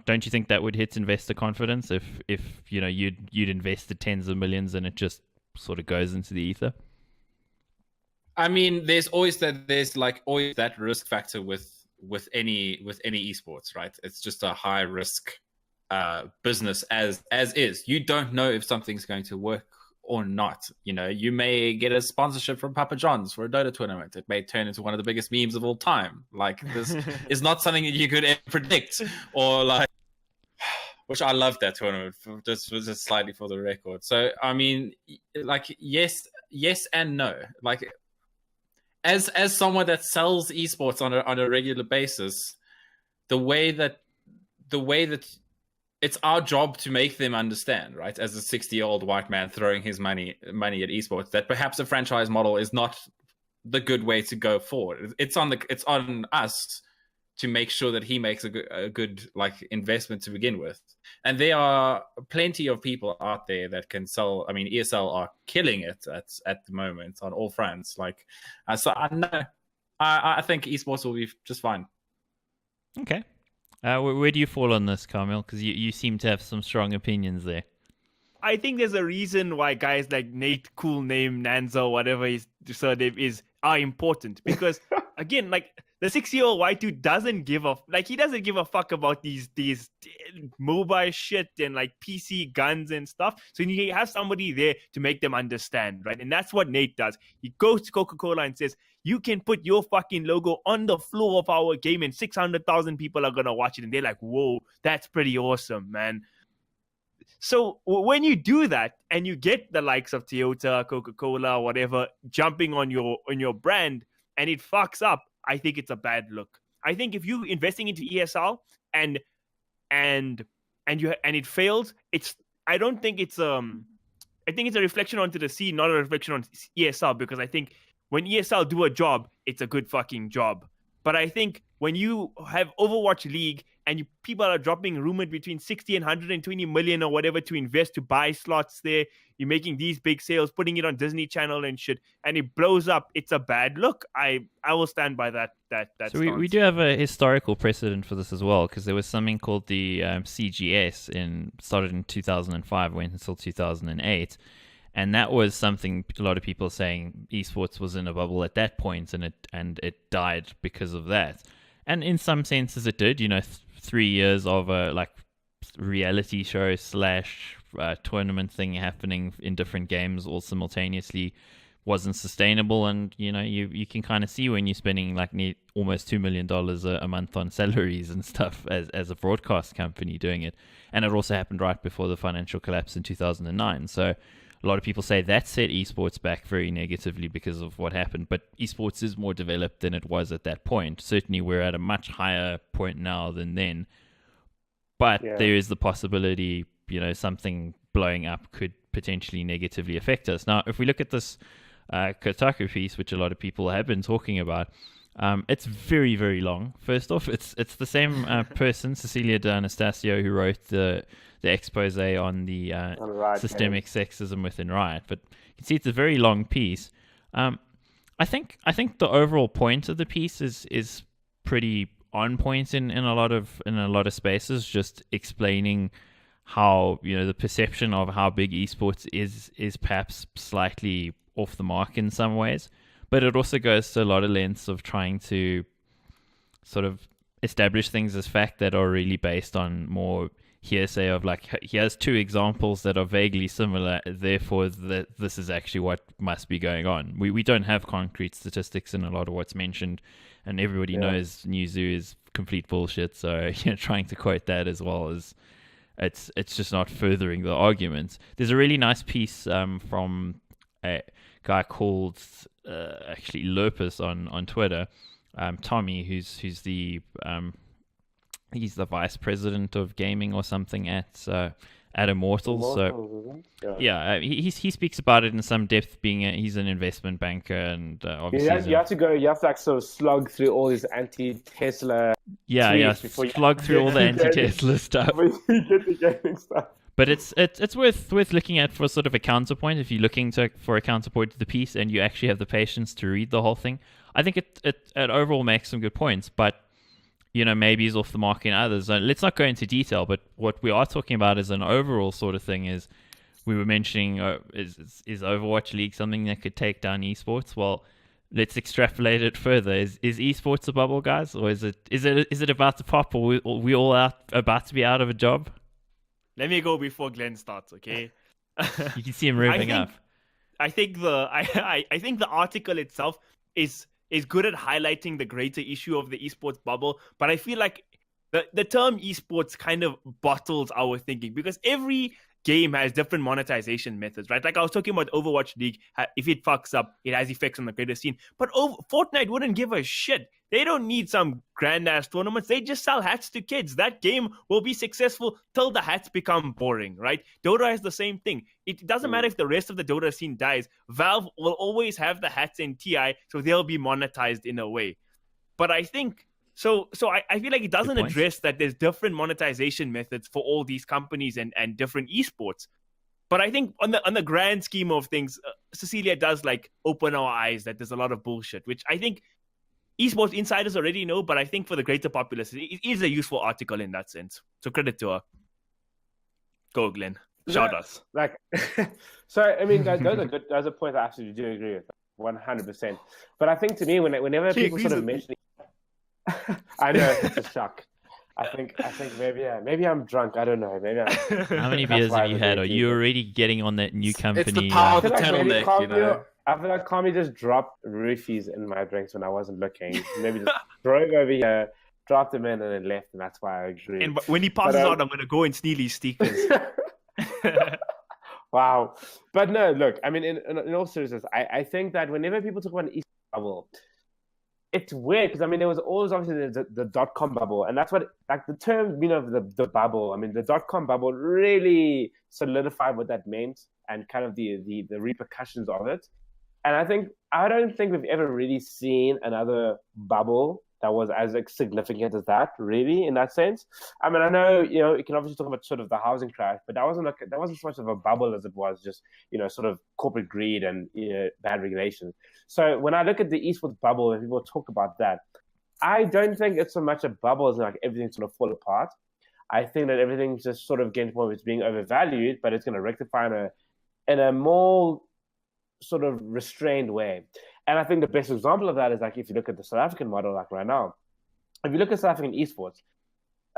Don't you think that would hit investor confidence if you'd invested tens of millions and it just sort of goes into the ether? I mean, there's always that risk factor with any esports, right? It's just a high risk business as is. You don't know if something's going to work or not. You know, you may get a sponsorship from Papa John's for a Dota tournament. It may turn into one of the biggest memes of all time. Like, this is not something that you could ever predict, or like, which I loved that tournament, just slightly for the record. So, I mean, like, yes and no. Like, as someone that sells esports on a regular basis, the way that it's our job to make them understand, right? As a 60-year-old white man throwing his money at esports, that perhaps a franchise model is not the good way to go forward. It's on us to make sure that he makes a good like investment to begin with. And there are plenty of people out there that can sell. I mean, ESL are killing it at the moment on all fronts. Like, so I know, I think esports will be just fine. Okay. Where do you fall on this, Kaameel? Because you seem to have some strong opinions there. I think there's a reason why guys like Nate, cool name, Nanzer, whatever his surname is, are important. Because, again, like, the 6-year-old white dude doesn't give a fuck about these mobile shit and like PC guns and stuff. So you have somebody there to make them understand, right? And that's what Nate does. He goes to Coca-Cola and says, you can put your fucking logo on the floor of our game and 600,000 people are going to watch it. And they're like, whoa, that's pretty awesome, man. So when you do that and you get the likes of Toyota, Coca-Cola, whatever, jumping on your brand and it fucks up, I think it's a bad look. I think if you're investing into ESL and it fails, I think it's a reflection onto the scene, not a reflection on ESL, because I think when ESL do a job, it's a good fucking job. But I think when you have Overwatch League and people are dropping rumored between 60 and 120 million or whatever to invest to buy slots there, you're making these big sales, putting it on Disney Channel and shit, and it blows up, it's a bad look. I will stand by that. So we do have a historical precedent for this as well, because there was something called the CGS started in 2005, went until 2008. And that was something a lot of people saying esports was in a bubble at that point, and it died because of that. And in some senses it did. 3 years of a like reality show / tournament thing happening in different games all simultaneously wasn't sustainable. And you can kind of see when you're spending like almost $2 million a month on salaries and stuff as a broadcast company doing it. And it also happened right before the financial collapse in 2009. So a lot of people say that set esports back very negatively because of what happened. But esports is more developed than it was at that point. Certainly we're at a much higher point now than then. But there is the possibility, something blowing up could potentially negatively affect us. Now, if we look at this Kotaku piece, which a lot of people have been talking about, it's very, very long. First off, it's the same person, Cecilia D'Anastasio, who wrote the expose on the systemic sexism within Riot. But you can see it's a very long piece. I think the overall point of the piece is pretty on point in a lot of spaces, just explaining how the perception of how big esports is perhaps slightly off the mark in some ways. But it also goes to a lot of lengths of trying to sort of establish things as fact that are really based on more hearsay of like, here's 2 examples that are vaguely similar, therefore this is actually what must be going on. We don't have concrete statistics in a lot of what's mentioned, and everybody knows Newzoo is complete bullshit, so trying to quote that as well as it's just not furthering the arguments. There's a really nice piece from a guy called actually Lopus on Twitter, Tommy, who's the he's the vice president of gaming or something at Immortals. So he speaks about it in some depth, being he's an investment banker, and obviously you have to like sort of slug through all these anti-Tesla slug through all the anti-Tesla stuff before you get the gaming stuff. But it's worth looking at for sort of a counterpoint. If you're looking for a counterpoint to the piece and you actually have the patience to read the whole thing, I think it overall makes some good points. But maybe is off the mark in others. Let's not go into detail. But what we are talking about as an overall sort of thing is, we were mentioning is Overwatch League something that could take down esports? Well, let's extrapolate it further. Is esports a bubble, guys, or is it about to pop, or we all about to be out of a job? Let me go before Glenn starts, okay? You can see him revving up. I think the article itself is good at highlighting the greater issue of the esports bubble, but I feel like the term esports kind of bottles our thinking, because every game has different monetization methods, right? Like I was talking about Overwatch League, if it fucks up, it has effects on the greater scene. But Fortnite wouldn't give a shit. They don't need some grand-ass tournaments. They just sell hats to kids. That game will be successful till the hats become boring, right? Dota is the same thing. It doesn't matter if the rest of the Dota scene dies. Valve will always have the hats in TI, so they'll be monetized in a way. But I think... So I feel like it doesn't address that there's different monetization methods for all these companies and different esports. But I think on the grand scheme of things, Cecilia does like open our eyes that there's a lot of bullshit, which I think esports insiders already know, but I think for the greater populace, it is a useful article in that sense. So credit to her. Go, Glenn. Shout us. Like, so I mean, those are good. Those are points I absolutely do agree with, 100%. But I think to me, whenever people sort of mention, I know it's a shock. I think maybe I'm drunk. I don't know. Maybe How many beers have you had? Are you already getting on that new company? It's the power of the turtleneck, you know. I feel like Kaameel just dropped roofies in my drinks when I wasn't looking. Maybe just drove over here, dropped them in, and then left, and that's why I agree. And when he passes out, I'm going to go and steal his stickers. Wow. But no, look, I mean, in all seriousness, I think that whenever people talk about an esports bubble, it's weird because I mean there was always obviously the .com bubble, and that's what like the term of the bubble. I mean the .com bubble really solidified what that meant and kind of the repercussions of it. And I don't think we've ever really seen another bubble that was as significant as that, really, in that sense. I mean, I know, you can obviously talk about sort of the housing crash, but that wasn't so much of a bubble as it was just, sort of corporate greed and bad regulations. So when I look at the esports bubble and people talk about that, I don't think it's so much a bubble as like everything's going to fall apart. I think that everything's just sort of getting to the point where it's being overvalued, but it's going to rectify in a more sort of restrained way. And I think the best example of that is like if you look at the South African model, like right now, if you look at South African esports,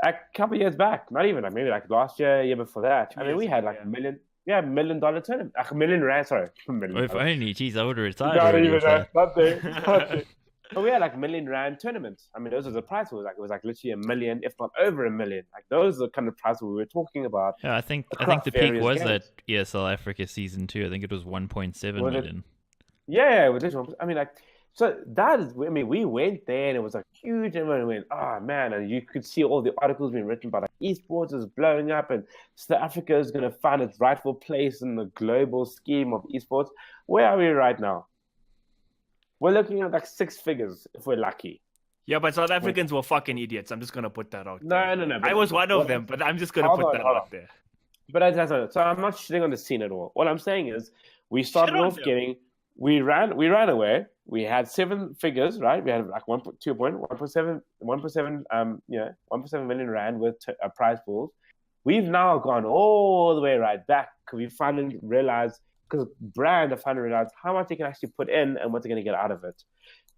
like a couple of years back, not even like maybe like last year before that, I mean, we had like $1 million tournament, like R1 million, sorry. If only, geez, I would have retired. Not there. But we had like R1 million tournaments. I mean, those are the prize pools. Like it was like literally $1 million, if not over $1 million. Like those are the kind of prize pools we were talking about. Yeah, I think the peak was games. At ESL Africa season 2. I think it was 1.7 million. Yeah, with this one. I mean, like, so that is. I mean, we went there and it was like huge. And we went, oh man, and you could see all the articles being written about like esports is blowing up, and South Africa is going to find its rightful place in the global scheme of esports. Where are we right now? We're looking at like 6 figures if we're lucky. Yeah, but South Africans were fucking idiots. I'm just going to put that out there. No. I was one of them, but I'm just going to put that out there. But that's not, so I'm not shitting on the scene at all. What I'm saying is we started off getting... We ran away. We had 7 figures, right? We had like 1.7 million rand with prize pools. We've now gone all the way right back because we finally realized, because brand have finally realized how much they can actually put in and what they're going to get out of it.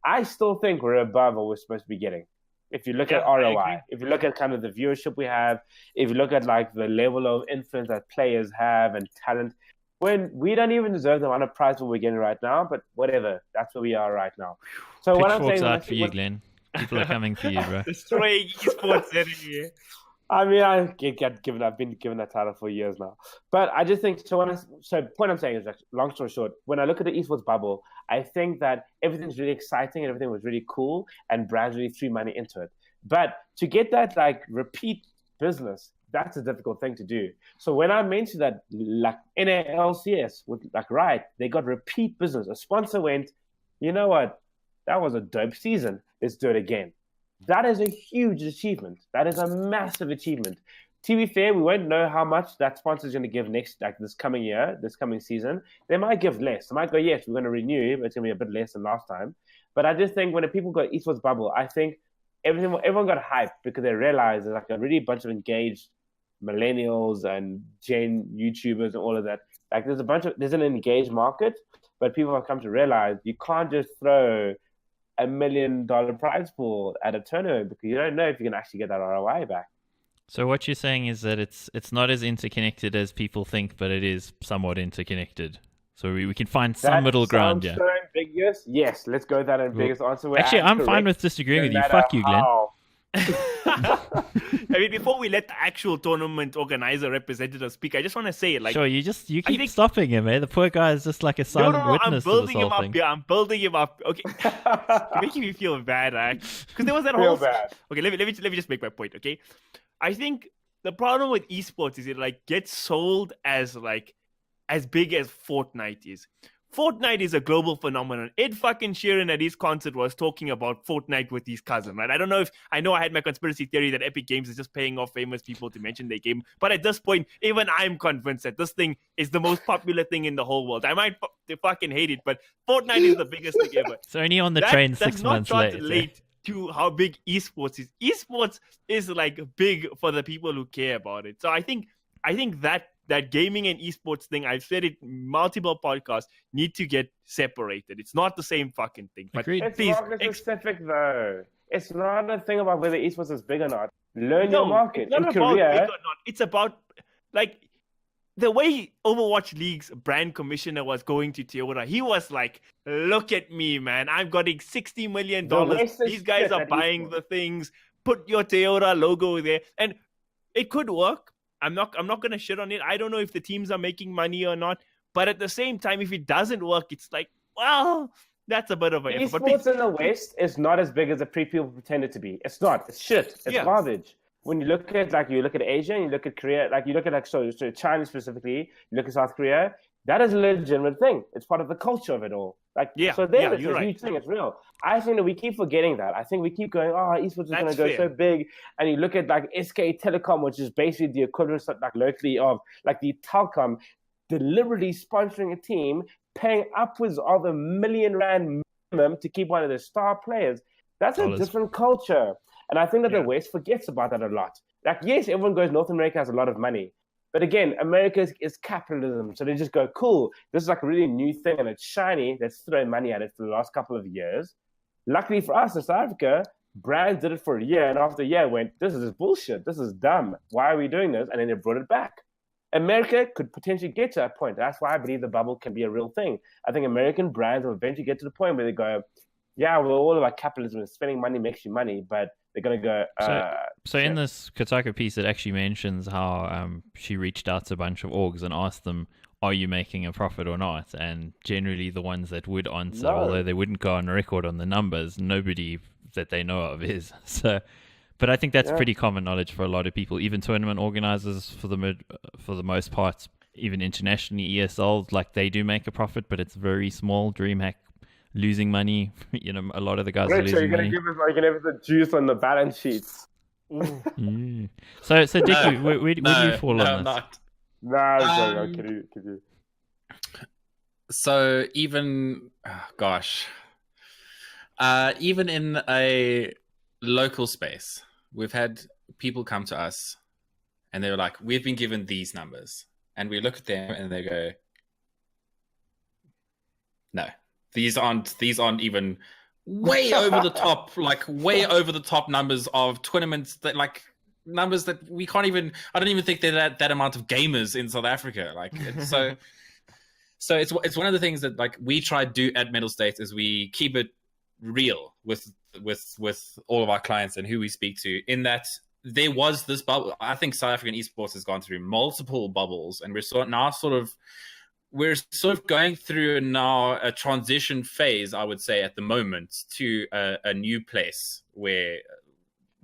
I still think we're above what we're supposed to be getting. If you look at ROI, if you look at kind of the viewership we have, if you look at like the level of influence that players have and talent, when we don't even deserve the amount of prize we're getting right now, but whatever, that's where we are right now. So what I'm saying, out for you, Glenn. People are coming for you, bro. Destroying esports here. I mean, I've been given that title for years now. But I just think, point I'm saying is, like, long story short, when I look at the esports bubble, I think that everything's really exciting and everything was really cool and brands really threw money into it. But to get that, like, repeat business, that's a difficult thing to do. So when I mentioned that, like, NALCS, with like Riot, they got repeat business. A sponsor went, you know what? That was a dope season. Let's do it again. That is a huge achievement. That is a massive achievement. To be fair, we won't know how much that sponsor is going to give this coming year, this coming season. They might give less. They might go, yes, we're going to renew, but it's going to be a bit less than last time. But I just think when people got esports bubble, I think everyone got hyped because they realized there's like a really bunch of engaged millennials and Gen YouTubers and all of that. Like there's an engaged market, but people have come to realize you can't just throw $1 million prize pool at a tournament because you don't know if you can actually get that ROI back. So what you're saying is that it's not as interconnected as people think, but it is somewhat interconnected. So we can find some middle ground. Yeah. So ambiguous. Yes, let's go with that ambiguous answer. Actually, I'm fine with disagreeing with you. Fuck you, Glenn. I mean, before we let the actual tournament organizer representative speak, I just want to say, like, sure, you keep stopping him, eh? The poor guy is just like a silent witness to this whole thing. Yeah, I'm building him up. Okay, you're making me feel bad, because there was that whole. Bad. Okay, let me just make my point. Okay, I think the problem with esports is it like gets sold as like as big as Fortnite is. Fortnite is a global phenomenon. Ed fucking Sheeran at his concert was talking about Fortnite with his cousin, right? I know I had my conspiracy theory that Epic Games is just paying off famous people to mention their game. But at this point, even I'm convinced that this thing is the most popular thing in the whole world. I might fucking hate it, but Fortnite is the biggest thing ever. It's only on the train 6 months late. That's not late to how big esports is. Esports is like big for the people who care about it. So I think that gaming and esports thing, I've said it multiple podcasts, need to get separated. It's not the same fucking thing. But Agreed. It's market specific though. It's not a thing about whether esports is big or not. Learn your market. It's not about Korea, big or not. It's about like the way Overwatch League's brand commissioner was going to Toyota. He was like, "Look at me, man! I'm getting $60 million. These guys are buying the things. Put your Toyota logo there, and it could work." I'm not going to shit on it. I don't know if the teams are making money or not. But at the same time, if it doesn't work, it's like, well, that's a bit of an effort. Esports in the West is not as big as the people pretend it to be. It's not. It's shit. It's garbage. When you look at Asia, and you look at Korea, so China specifically, you look at South Korea, that is a legitimate thing. It's part of the culture of it all. It's a huge thing. It's real. I think that we keep forgetting that. I think we keep going, esports is going to go so big. And you look at like SK Telecom, which is basically the equivalent like locally of like the Telkom, deliberately sponsoring a team, paying upwards of R1 million minimum to keep one of their star players. That's a different culture. And I think that the West forgets about that a lot. Like, yes, everyone goes, North America has a lot of money. But again, America is capitalism. So they just go, cool, this is like a really new thing and it's shiny. Let's throw money at it for the last couple of years. Luckily for us in South Africa, brands did it for a year. And after a year went, this is bullshit. This is dumb. Why are we doing this? And then they brought it back. America could potentially get to that point. That's why I believe the bubble can be a real thing. I think American brands will eventually get to the point where they go, yeah, we're all about capitalism and spending money makes you money, but they're going to go... So in this Kotaku piece, it actually mentions how she reached out to a bunch of orgs and asked them, are you making a profit or not? And generally the ones that would answer, although they wouldn't go on record on the numbers, nobody that they know of is. So, but I think that's pretty common knowledge for a lot of people, even tournament organizers for the most part, even internationally, ESL, like they do make a profit, but it's very small. DreamHack losing money, a lot of the guys are losing money. You're going to give us the juice on the balance sheets. Yeah. So Dickie, where do you fall on this? No, could you? So even in a local space, we've had people come to us and they were like, we've been given these numbers, and we look at them and they go, no, these aren't even way over the top, like way over the top numbers of tournaments that like numbers that we can't even, I don't even think they're that amount of gamers in South Africa. Like, so it's one of the things that like we try to do at Mettlestate is we keep it real with all of our clients and who we speak to, in that there was this bubble. I think South African esports has gone through multiple bubbles, and we're sort of going through now a transition phase, I would say, at the moment, to a new place where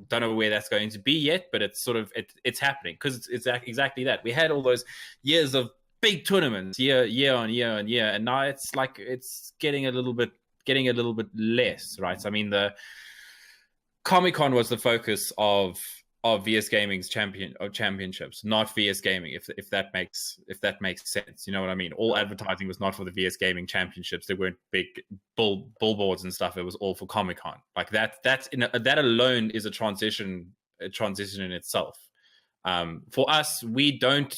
don't know where that's going to be yet, but it's sort of it's happening because it's exactly that. We had all those years of big tournaments year on year, and now it's like it's getting a little bit less, right? So, I mean, the Comic-Con was the focus of VS Gaming's championships, not VS Gaming, if that makes sense. You know what I mean? All advertising was not for the VS Gaming championships. There weren't big billboards and stuff. It was all for Comic-Con. Like that alone is a transition in itself. For us, we don't.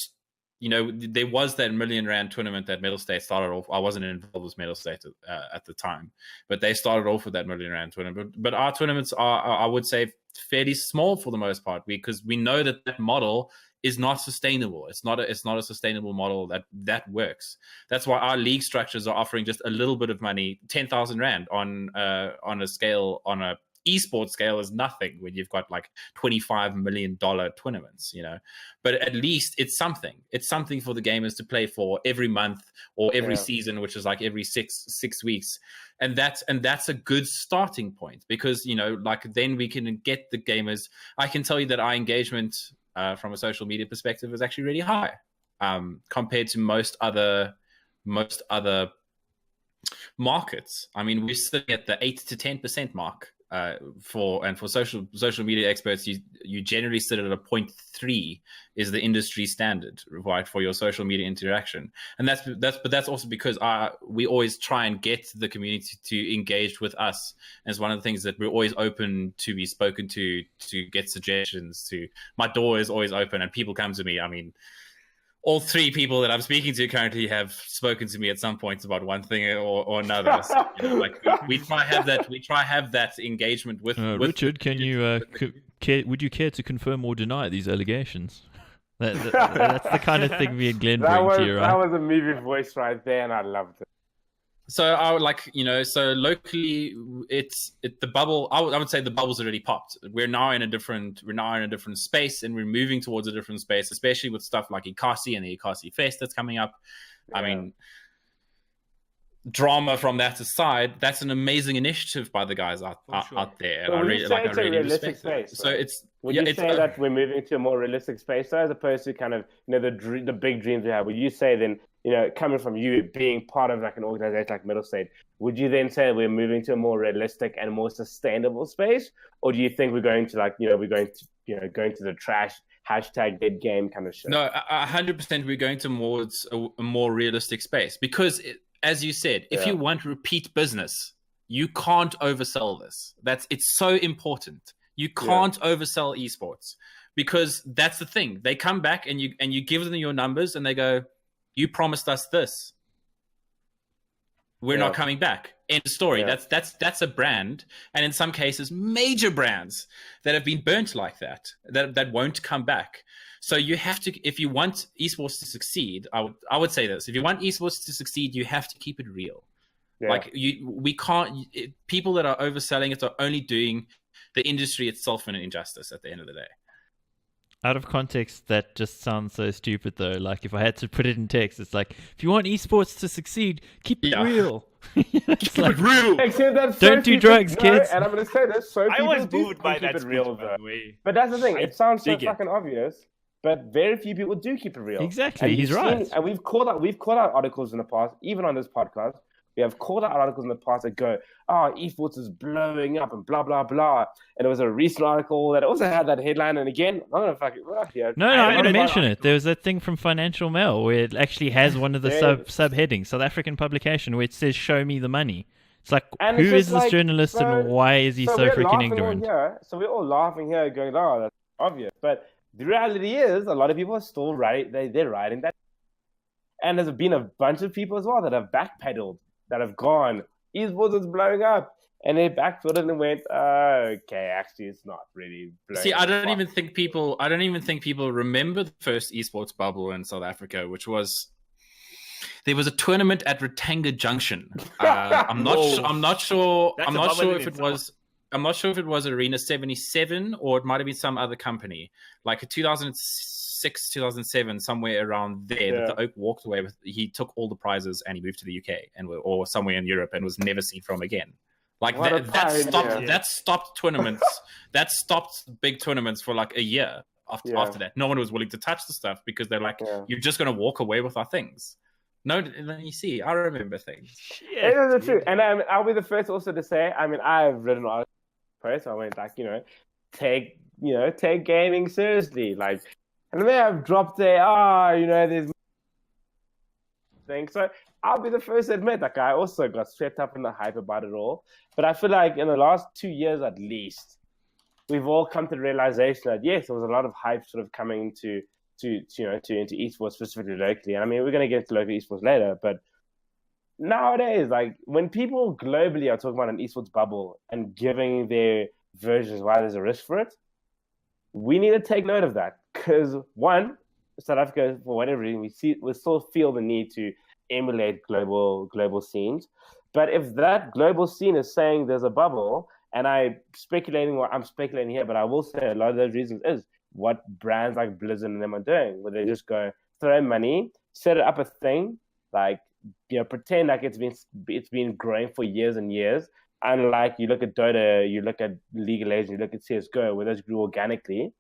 There was that R1 million tournament that Mettlestate started off. I wasn't involved with Mettlestate at the time, but they started off with that R1 million tournament. But our tournaments are, I would say, fairly small for the most part, because we know that model is not sustainable. It's not a sustainable model that works. That's why our league structures are offering just a little bit of money. 10,000 rand on a esports scale is nothing when you've got like $25 million tournaments, but at least it's something for the gamers to play for every month or every season, which is like every six weeks. And that's a good starting point, because like then we can get the gamers. I can tell you that our engagement from a social media perspective is actually really high compared to most other markets. I mean, we're sitting at the 8 to 10% mark for social media experts. You generally sit at a 0.3 is the industry standard, right, for your social media interaction. And that's also because we always try and get the community to engage with us. And it's one of the things that we're always open to be spoken to get suggestions. My door is always open, and people come to me. I mean, all three people that I'm speaking to currently have spoken to me at some point about one thing or another. So, we try have that engagement with Richard, can you would you care to confirm or deny these allegations? That's the kind of thing me and Glenn bring to you, right? That was a movie voice right there, and I loved it. So I would so locally, the bubble. I would say the bubble's already popped. We're now in a different space, and we're moving towards a different space, especially with stuff like Ikasi and the Ikasi Fest that's coming up. Yeah. I mean, drama from that aside, that's an amazing initiative by the guys out there, and so I really respect it. So would you say that we're moving to a more realistic space, though, as opposed to kind of the big dreams we have? Would you say then, coming from you being part of like an organization like Mettlestate, would you then say we're moving to a more realistic and more sustainable space, or do you think we're going to going to the trash #dead game kind of shit? No, 100%. We're going towards a more realistic space, because as you said, if you want repeat business, you can't oversell this. It's so important. You can't oversell esports, because that's the thing. They come back and you give them your numbers and they go, "You promised us this. We're not coming back." End of story. Yeah. That's a brand, and in some cases, major brands that have been burnt like that won't come back. So you have to, if you want esports to succeed, I would say this: if you want esports to succeed, you have to keep it real. Yeah. Like we can't. People that are overselling it are only doing the industry itself an injustice at the end of the day. Out of context, that just sounds so stupid, though. Like, if I had to put it in text, it's like, if you want esports to succeed, keep it real. Keep it real. Don't do drugs, kids. And I'm going to say this, I was moved by that real, by the way. But that's the thing. It sounds so fucking obvious, but very few people do keep it real. Exactly. He's right. And we've called out articles in the past, even on this podcast. We have called out articles in the past that go, esports is blowing up and blah, blah, blah. And there was a recent article that also had that headline. And again, I'm going to fucking... I'm going to mention it. There was that thing from Financial Mail where it actually has one of the subheadings, South African publication, where it says, "Show me the money." It's like, who is this journalist and why is he so freaking ignorant? So we're all laughing here going, that's obvious. But the reality is, a lot of people are still writing, they're writing that. And there's been a bunch of people as well that have backpedaled, that have gone, esports is blowing up, and they backfilled and went, okay, actually it's not really blowing up. See, I don't even think people remember the first esports bubble in South Africa, which was, there was a tournament at Rotanga Junction. I'm not sure if it was Arena 77 or it might have been some other company, like a 2006, 2007, somewhere around there, that the Oak walked away with. He took all the prizes and he moved to the UK or somewhere in Europe and was never seen from again. Like that stopped tournaments. That stopped big tournaments for like a year after that. No one was willing to touch the stuff because they're like, you're just going to walk away with our things. No, you see, I remember things. Yeah, it's true. And I'll be the first also to say, I mean, I've written an article, so I went like, take gaming seriously. Like, and then I've dropped there's things. So I'll be the first to admit, like, I also got swept up in the hype about it all. But I feel like in the last 2 years at least, we've all come to the realization that, yes, there was a lot of hype sort of coming into esports, specifically locally. And I mean, we're going to get into local esports later, but nowadays, like, when people globally are talking about an esports bubble and giving their versions, why there's a risk for it. We need to take note of that because one, South Africa, for whatever reason, we still feel the need to emulate global scenes. But if that global scene is saying there's a bubble, and I'm speculating here, but I will say a lot of those reasons is what brands like Blizzard and them are doing, where they just go throw money, set up a thing, like, pretend like it's been growing for years and years. Unlike you look at Dota, you look at League of Legends, you look at CSGO, where those grew organically.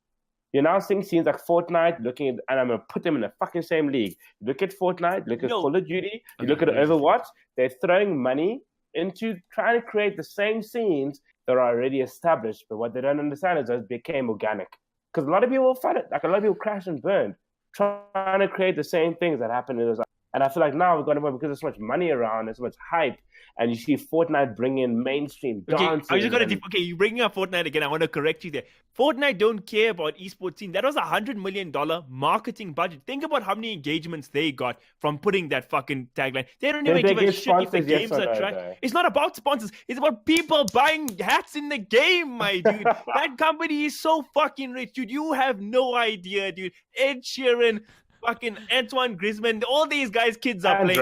You're now seeing scenes like Fortnite, and I'm going to put them in the fucking same league. Look at Fortnite, look at Call of Duty, you look at Overwatch. They're throwing money into trying to create the same scenes that are already established. But what they don't understand is those became organic. Because a lot of people fight it. Like, a lot of people crash and burned trying to create the same things that happened in those. And I feel like now we've got to, because there's so much money around, there's so much hype, and you see Fortnite bring in mainstream dancing. You bringing up Fortnite again. I want to correct you there. Fortnite don't care about esports team. That was $100 million marketing budget. Think about how many engagements they got from putting that fucking tagline. They don't even give a shit if the games are tracked. It's not about sponsors. It's about people buying hats in the game, my dude. That company is so fucking rich, dude. You have no idea, dude. Ed Sheeran, fucking Antoine Griezmann, all these guys' kids are playing.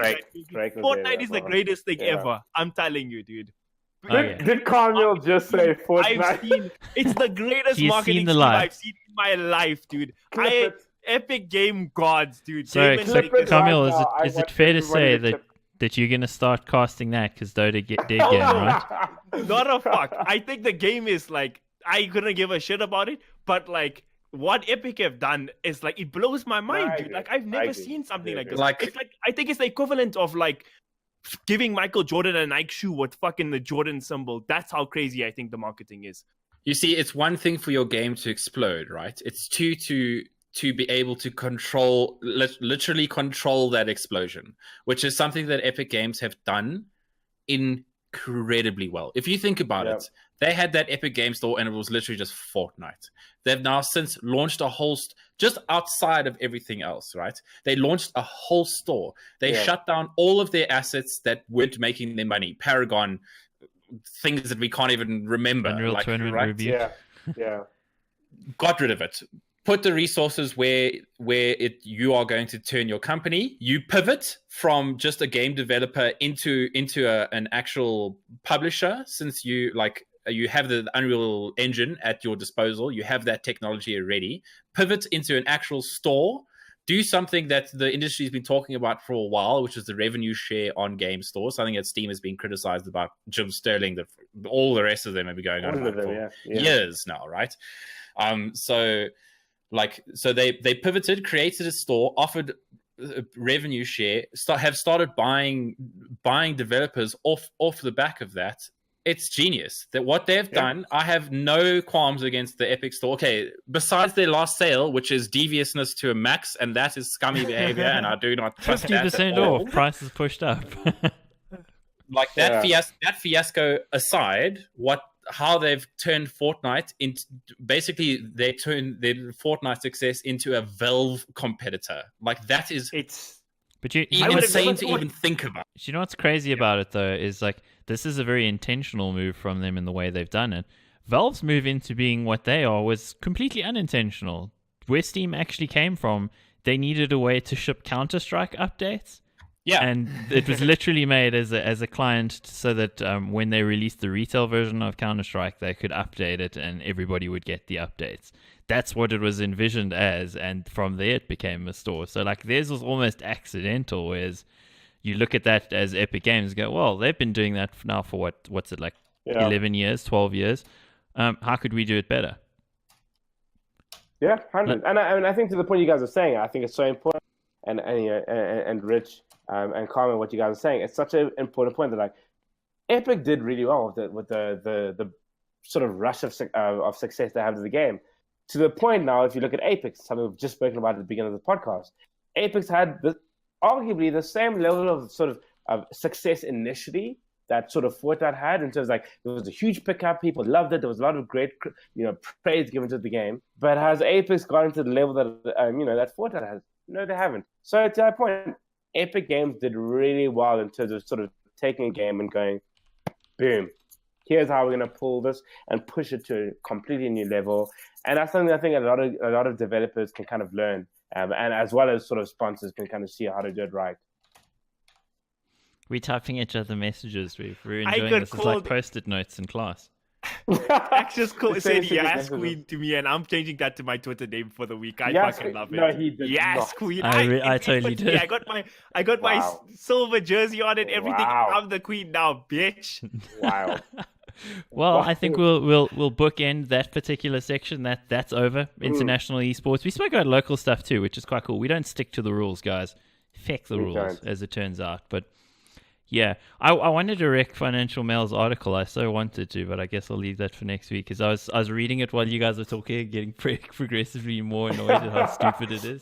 Drake Fortnite is the greatest thing ever. I'm telling you, dude. Did Kaameel just say Fortnite? It's the greatest marketing scheme I've seen in my life, dude. Epic game gods, dude. Sorry, Kaameel, is it fair to say that you're going to start casting that because Dota did game, right? Not a fuck. I think the game is like, I couldn't give a shit about it, but like, what Epic have done is like, it blows my mind, dude. Like, I've never seen something like this. It's like, I think it's the equivalent of like giving Michael Jordan a Nike shoe with fucking the Jordan symbol. That's how crazy I think the marketing is. You see, it's one thing for your game to explode, right? It's two to be able to literally control that explosion, which is something that Epic Games have done incredibly well. If you think about it, they had that Epic Game Store and it was literally just Fortnite. They've now since launched a whole, just outside of everything else, right? They launched a whole store. They shut down all of their assets that weren't making them money. Paragon, things that we can't even remember. Unreal Tournament Review. Yeah. Got rid of it. Put the resources where you are going to turn your company. You pivot from just a game developer into an actual publisher, since you have the Unreal Engine at your disposal. You have that technology already. Pivot into an actual store. Do something that the industry has been talking about for a while, which is the revenue share on game stores. Something that Steam has been criticized about. Jim Sterling, that all the rest of them have been going on for years now, right? So they pivoted, created a store, offered revenue share, have started buying developers off the back of that. It's genius. That what they've done, I have no qualms against the Epic Store. Okay, besides their last sale, which is deviousness to a max, and that is scummy behavior, and I do not trust that 50% off, prices pushed up. Like that fiasco aside, how they've turned Fortnite into, basically they turned their Fortnite success into a Valve competitor. Like that is insane to even think about. You know what's crazy about it though is like, this is a very intentional move from them in the way they've done it. Valve's move into being what they are was completely unintentional. Where Steam actually came from, they needed a way to ship Counter-Strike updates. Yeah, and it was literally made as a client so that when they released the retail version of Counter-Strike, they could update it and everybody would get the updates. That's what it was envisioned as, and from there it became a store. So like theirs was almost accidental, whereas you look at that as Epic Games and go, well, they've been doing that now for what's it like, 11 years, 12 years? How could we do it better? Yeah, 100. And I think to the point you guys are saying, I think it's so important, and Rich and Kaameel, what you guys are saying, it's such an important point that like Epic did really well with the sort of rush of success they have to the game. To the point now, if you look at Apex, something we've just spoken about at the beginning of the podcast, Apex had arguably the same level of sort of success initially that sort of Fortnite had, in terms of like there was a huge pickup, people loved it, there was a lot of great praise given to the game. But has Apex gotten to the level that that Fortnite has? No, they haven't. So to that point, Epic Games did really well in terms of sort of taking a game and going, boom, here's how we're going to pull this and push it to a completely new level. And that's something I think a lot of developers can kind of learn, and as well as sort of sponsors can kind of see how to do it right. We're typing each other messages. We're enjoying this. It's like post-it notes in class. Ax just said yes, Queen to me, and I'm changing that to my Twitter name for the week. I fucking love it. No, he did yes, not. Queen. I totally did. I got my silver jersey on and everything. Wow. I'm the Queen now, bitch. Wow. Well, I think we'll bookend that particular section. That's over. International esports. We spoke about local stuff too, which is quite cool. We don't stick to the rules, guys. Feck the rules, as it turns out. But yeah, I wanted to rec Financial Mail's article. I so wanted to, but I guess I'll leave that for next week because I was reading it while you guys were talking, getting progressively more annoyed at how stupid it is.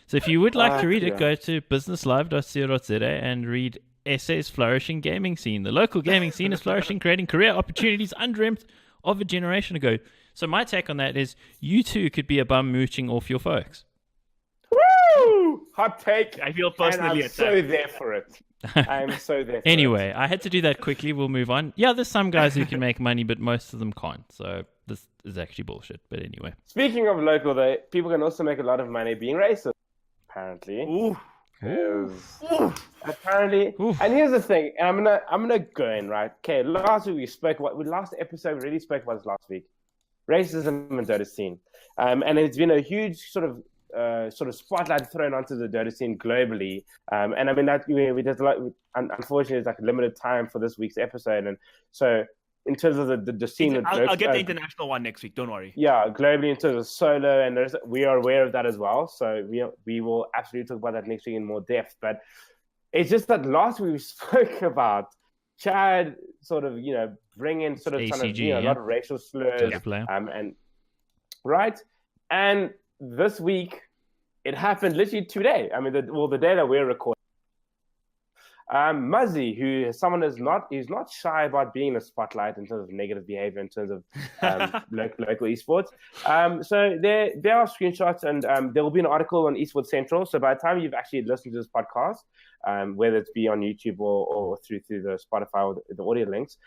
So if you would like to read it, go to businesslive.co.za and read Essays Flourishing Gaming Scene. The local gaming scene is flourishing, creating career opportunities undreamt of a generation ago. So my take on that is you too could be a bum mooching off your folks. Woo! Hot take. I feel personally attacked. I'm so there for it. I'm so there for Anyway, I had to do that quickly. We'll move on. Yeah, there's some guys who can make money, but most of them can't. So this is actually bullshit. But anyway. Speaking of local, though, people can also make a lot of money being racist, apparently. Ooh. Apparently, and here's the thing, and I'm gonna go in, right. Okay, last episode we really spoke about this last week, racism in Dota scene, and it's been a huge sort of spotlight thrown onto the Dota scene globally, and I mean that we did a lot. Unfortunately, it's like a limited time for this week's episode, and so in terms of the scene, I'll get the international one next week. Don't worry. Yeah, globally in terms of solo, and we are aware of that as well. So we will absolutely talk about that next week in more depth. But it's just that last week we spoke about Chad sort of bringing sort of ACG, a lot of racial slurs, and right, and this week it happened literally today. I mean, the day that we're recording. Muzzy, who is someone he's not shy about being in the spotlight in terms of negative behavior in terms of local esports. So there are screenshots, and there will be an article on Esports Central. So by the time you've actually listened to this podcast, whether it's be on YouTube or through the Spotify or the audio links,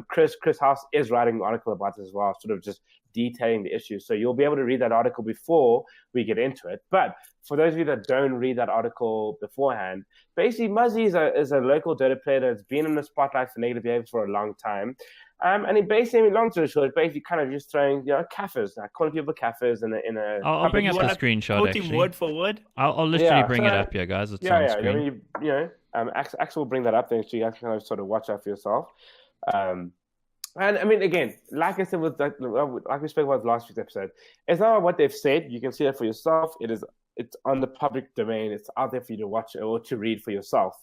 Chris House is writing an article about this as well, sort of just detailing the issues. So you'll be able to read that article before we get into it. But for those of you that don't read that article beforehand, basically Muzzy is a local Dota player that's been in the spotlight for negative behavior for a long time. And he basically, long story short, basically kind of just throwing, kafirs, calling people kafirs in a. I'll bring up the screenshot. Actually, word for word. I'll literally bring it up here, guys. It's on screen. I mean, Axel will bring that up then, so you guys can kind of sort of watch out for yourself. And I mean, again, like I said, like we spoke about last week's episode, it's not what they've said. You can see it for yourself. It's on the public domain. It's out there for you to watch or to read for yourself.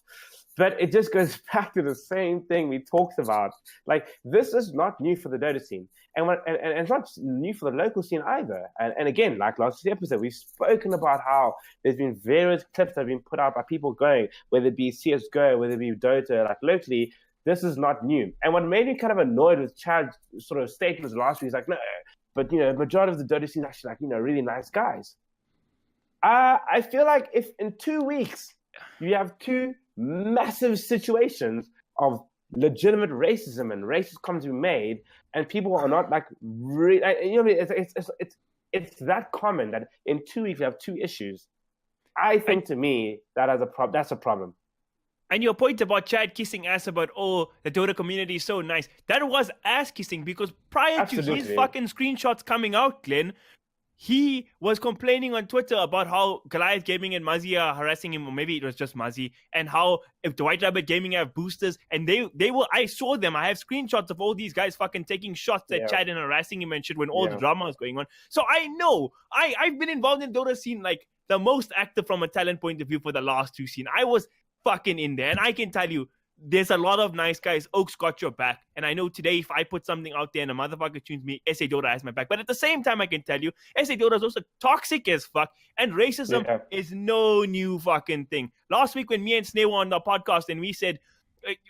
But it just goes back to the same thing we talked about. Like, this is not new for the Dota scene. And it's not new for the local scene either. And again, like last week's episode, we've spoken about how there's been various clips that have been put out by people going, whether it be CSGO, whether it be Dota, like locally. This is not new. And what made me kind of annoyed with Chad's sort of statements last week is like, no, but, the majority of the Dota scene is actually like, really nice guys. I feel like if in 2 weeks you have two massive situations of legitimate racism and racist comments being made, and people are not like really, it's that common that in 2 weeks you have two issues. I think to me that's a problem. And your point about Chad kissing ass about, the Dota community is so nice. That was ass kissing because prior to his fucking screenshots coming out, Glenn, he was complaining on Twitter about how Goliath Gaming and Muzzy are harassing him, or maybe it was just Muzzy, and how if the White Rabbit Gaming have boosters, and they were, I saw them, I have screenshots of all these guys fucking taking shots at Chad and harassing him and shit when all the drama was going on. So I know, I've been involved in Dota scene, like the most active from a talent point of view for the last two scene. I was fucking in there, and I can tell you there's a lot of nice guys. Oaks got your back, and I know today if I put something out there and a motherfucker tunes me, SA Dota has my back. But at the same time, I can tell you SA Dota is also toxic as fuck, and racism is no new fucking thing. Last week when me and Sneh were on the podcast and we said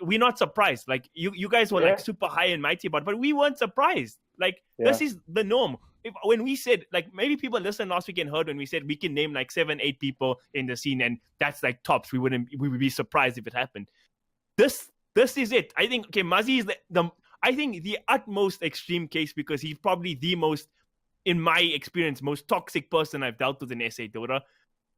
we're not surprised, like you guys were like super high and mighty about, but we weren't surprised. Like this is the norm. When we said, like, maybe people listened last week and heard when we said we can name like 7-8 people in the scene and that's like tops, we would be surprised if it happened. This is it. I think, Muzzy is I think the utmost extreme case, because he's probably the most, in my experience, most toxic person I've dealt with in SA Dota.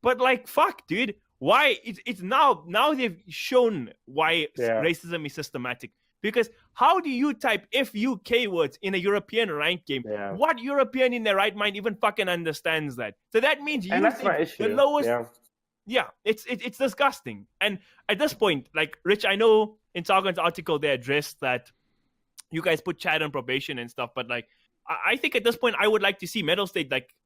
But like, fuck, dude. Why? It's now they've shown why racism is systematic. Because how do you type FUK words in a European ranked game? Yeah. What European in their right mind even fucking understands that? So that means you think the lowest. Yeah, it's disgusting. And at this point, like, Rich, I know in Sargon's article they addressed that you guys put chat on probation and stuff, but like, I think at this point I would like to see Mettlestate like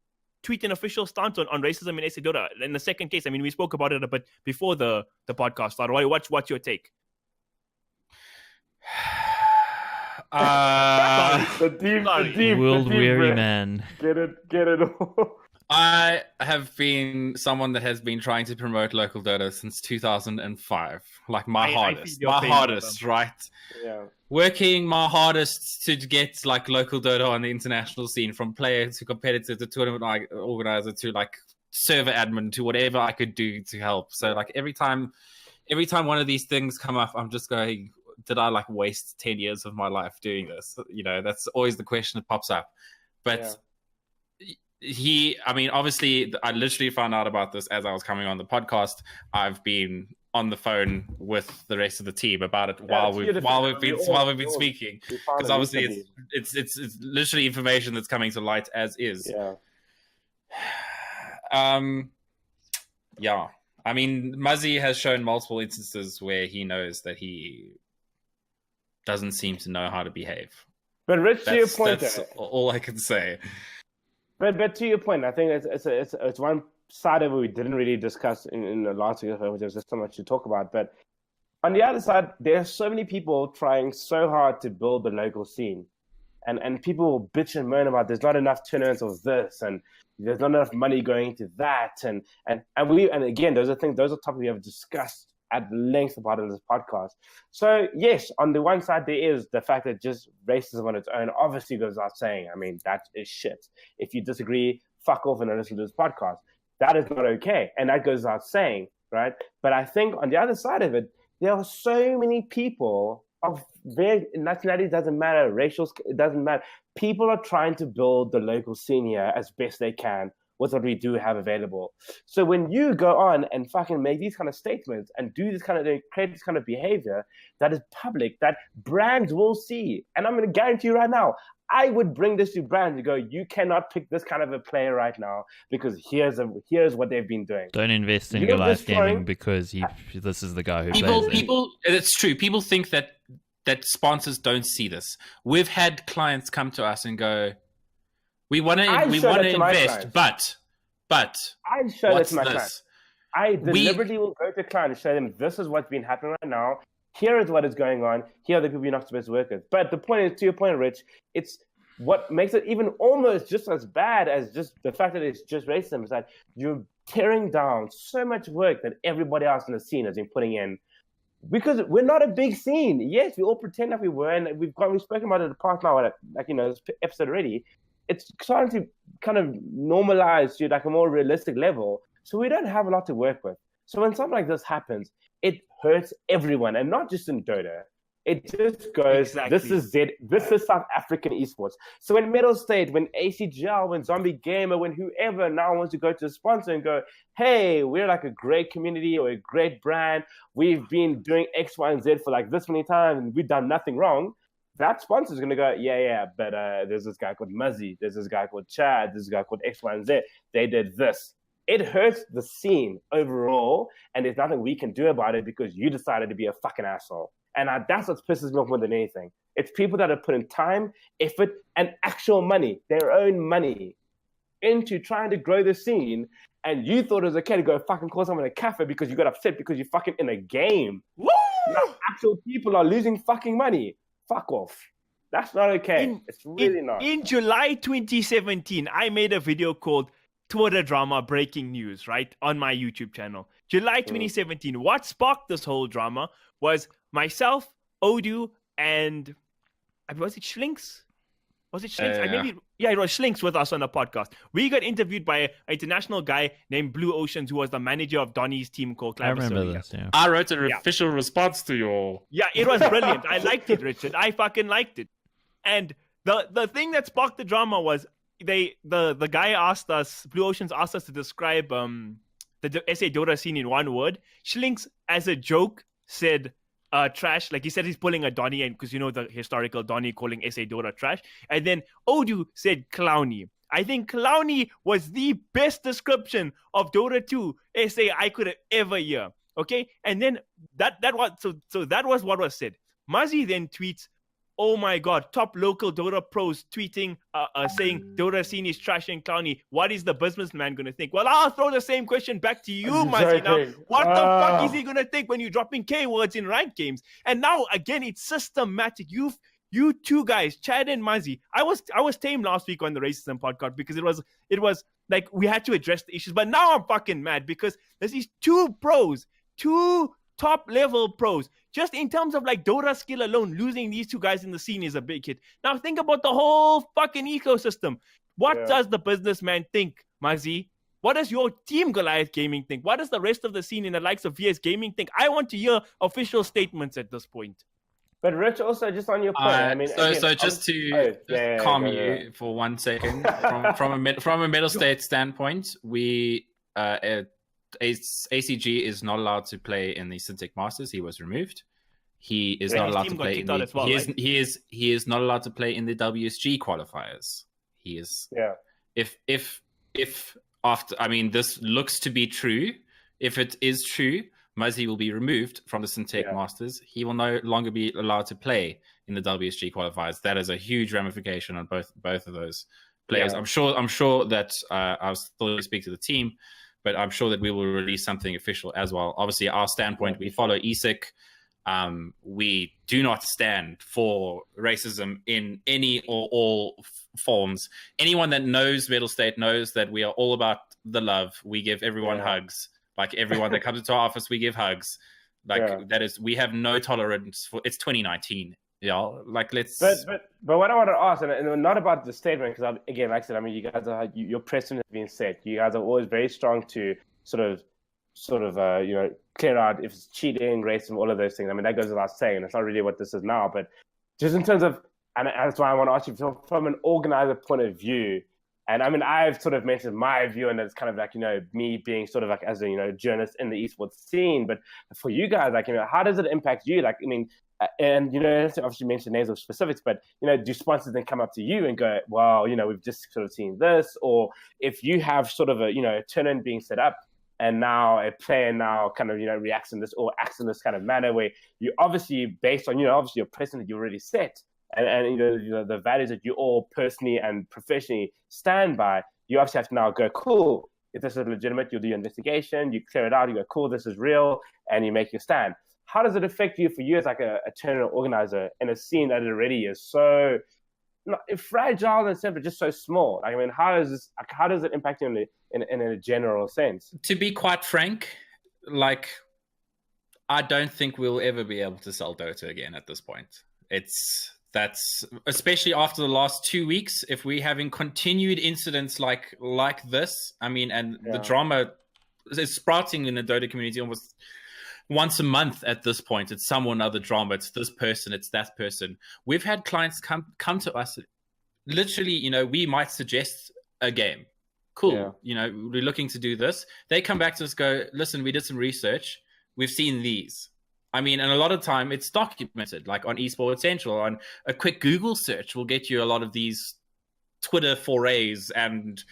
tweet an official stance on racism in SA Dota. In the second case, I mean, we spoke about it a bit before the podcast started. What's your take? The deep world-weary man. Get it all. I have been someone that has been trying to promote local Dota since 2005. Like my hardest, right? Yeah. Working my hardest to get like local Dota on the international scene, from player to competitor to tournament organizer to like server admin to whatever I could do to help. So like every time one of these things come up, I'm just going, did I like waste 10 years of my life doing this? You know, that's always the question that pops up. But obviously I literally found out about this as I was coming on the podcast. I've been on the phone with the rest of the team about it while we've been speaking, because obviously it's literally information that's coming to light as is. Yeah. I mean, Muzzy has shown multiple instances where he knows that he doesn't seem to know how to behave. But Rich, to your point, that's all I can say. But to your point, I think it's one side of it we didn't really discuss in the last week, which there's just so much to talk about. But on the other side, there are so many people trying so hard to build the local scene, and people will bitch and moan about there's not enough tournaments of this, and there's not enough money going into that, and again, those are topics we have discussed at length about in this podcast. So yes, on the one side, there is the fact that just racism on its own obviously goes without saying. I mean, that is shit. If you disagree, fuck off and listen to this podcast. That is not okay, and that goes without saying, right? But I think on the other side of it, there are so many people of their nationality, doesn't matter, racial, it doesn't matter. People are trying to build the local scene here as best they can with what we do have available. So when you go on and fucking make these kind of statements and do this kind of, create this kind of behavior that is public, that brands will see, and I'm going to guarantee you right now, I would bring this to brands and go, you cannot pick this kind of a player right now because here's what they've been doing. Don't invest in Goliath Gaming because this is the guy who plays people. It's true. People think that sponsors don't see this. We've had clients come to us and go, we want to invest, but I show that to my clients. I deliberately will go to clients and show them this is what's been happening right now. Here is what is going on. Here are the people you're not supposed to work with. But the point is, to your point, Rich, it's what makes it even almost just as bad as just the fact that it's just racism is that you're tearing down so much work that everybody else in the scene has been putting in. Because we're not a big scene. Yes, we all pretend like we were, and we've spoken about it in the past now, like, this episode already. It's starting to kind of normalize to like a more realistic level. So we don't have a lot to work with. So when something like this happens, it hurts everyone, and not just in Dota. It just goes, exactly. This is South African esports. So when Mettlestate, when ACGL, when Zombie Gamer, when whoever now wants to go to the sponsor and go, hey, we're like a great community or a great brand, we've been doing X, Y, and Z for like this many times, and we've done nothing wrong, that sponsor is going to go, but there's this guy called Muzzy, there's this guy called Chad, there's this guy called X, Y, and Z. They did this. It hurts the scene overall, and there's nothing we can do about it because you decided to be a fucking asshole. And that's what pisses me off more than anything. It's people that are putting time, effort, and actual money, their own money, into trying to grow the scene, and you thought it was okay to go fucking call someone a cafe because you got upset because you're fucking in a game. Woo! Now actual people are losing fucking money. Fuck off. That's not okay. It's really not. In July 2017, I made a video called Twitter Drama Breaking News, right, on my YouTube channel. July 2017. What sparked this whole drama was myself, Odu, and was it Schlinks? Was it Schlinks? It was Schlinks with us on the podcast. We got interviewed by an international guy named Blue Oceans, who was the manager of Donny's team called Clavis. I remember this, yeah. I wrote an official response to your... Yeah, it was brilliant. I liked it, Richard. I fucking liked it. And the thing that sparked the drama was the guy asked us, Blue Oceans asked us to describe the SA Dota scene in one word. Schlinks, as a joke, said... trash, like he said he's pulling a Donny, and because the historical Donny calling SA Dota trash, and then Odu said clowny. I think clowny was the best description of Dota 2 SA I could have ever hear. Okay, and then that was what was said. Muzzy then tweets, "Oh my god, top local Dota pros tweeting, saying Dota scene is trash and clowny. What is the businessman going to think?" Well, I'll throw the same question back to you, Muzzy. Now, what the fuck is he going to think when you're dropping K words in ranked games? And now, again, it's systematic. You two guys, Chad and Muzzy. I was tame last week on the Racism podcast because it was like we had to address the issues. But now I'm fucking mad because there's these two top level pros. Just in terms of like Dota skill alone, losing these two guys in the scene is a big hit. Now think about the whole fucking ecosystem. What does the businessman think, Muzzy? What does your team Goliath Gaming think? What does the rest of the scene in the likes of VS Gaming think? I want to hear official statements at this point. But Rich, also just on your point, I mean, so just to calm you for 1 second, from a Mettlestate standpoint, we ACG is not allowed to play in the Syntech Masters. He was removed. He is not allowed to play in the. Well, he is not allowed to play in the WSG qualifiers. He is. Yeah. If after, I mean, this looks to be true. If it is true, Muzzy will be removed from the Syntech Masters. He will no longer be allowed to play in the WSG qualifiers. That is a huge ramification on both of those players. Yeah. I'm sure that I'll still speak to the team, but I'm sure that we will release something official as well. Obviously, our standpoint, we follow ESIC. We do not stand for racism in any or all forms. Anyone that knows Mettlestate knows that we are all about the love. We give everyone hugs. Like everyone that comes into our office, we give hugs. That is, we have no tolerance for. It's 2019. Yeah, like let's. But what I want to ask, and not about the statement, because again, like I said, I mean, you guys are your precedent has been set. You guys are always very strong to sort of clear out if it's cheating, racism, all of those things. I mean, that goes without saying. It's not really what this is now, but just in terms of, and that's why I want to ask you from an organizer point of view. And I mean, I've sort of mentioned my view, and it's kind of like, me being sort of like as a, journalist in the esports scene. But for you guys, like, how does it impact you? Like, I mean, and, obviously mention names of specifics, but, do sponsors then come up to you and go, well, we've just sort of seen this? Or if you have sort of a, a tournament being set up and now a player now kind of, reacts in this or acts in this kind of manner where you obviously based on, obviously your precedent you already set, and the values that you all personally and professionally stand by, you obviously have to now go, cool, if this is legitimate, you'll do your investigation, you clear it out, you go, cool, this is real, and you make your stand. How does it affect you for you as like a tournament organizer in a scene that already is so fragile and simple, just so small? I mean, how does it impact you in a general sense? To be quite frank, like, I don't think we'll ever be able to sell Dota again at this point. That's especially after the last 2 weeks, if we're having continued incidents like this, I mean, and the drama is sprouting in the Dota community almost once a month at this point. It's some or another drama. It's this person, it's that person. We've had clients come to us, literally, we might suggest a game. Cool. Yeah. We're looking to do this. They come back to us, go, listen, we did some research. We've seen these. I mean, and a lot of time it's documented, like on Esports Central, on a quick Google search will get you a lot of these Twitter forays and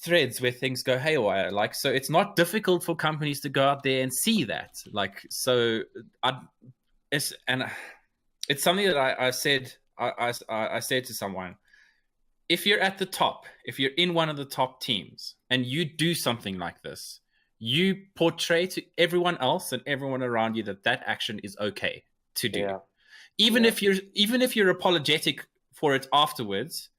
threads where things go haywire. Like, so it's not difficult for companies to go out there and see that. Like, so it's something that I said to someone, if you're at the top, if you're in one of the top teams and you do something like this, you portray to everyone else and everyone around you that action is okay to do. Yeah. Even if you're apologetic for it afterwards,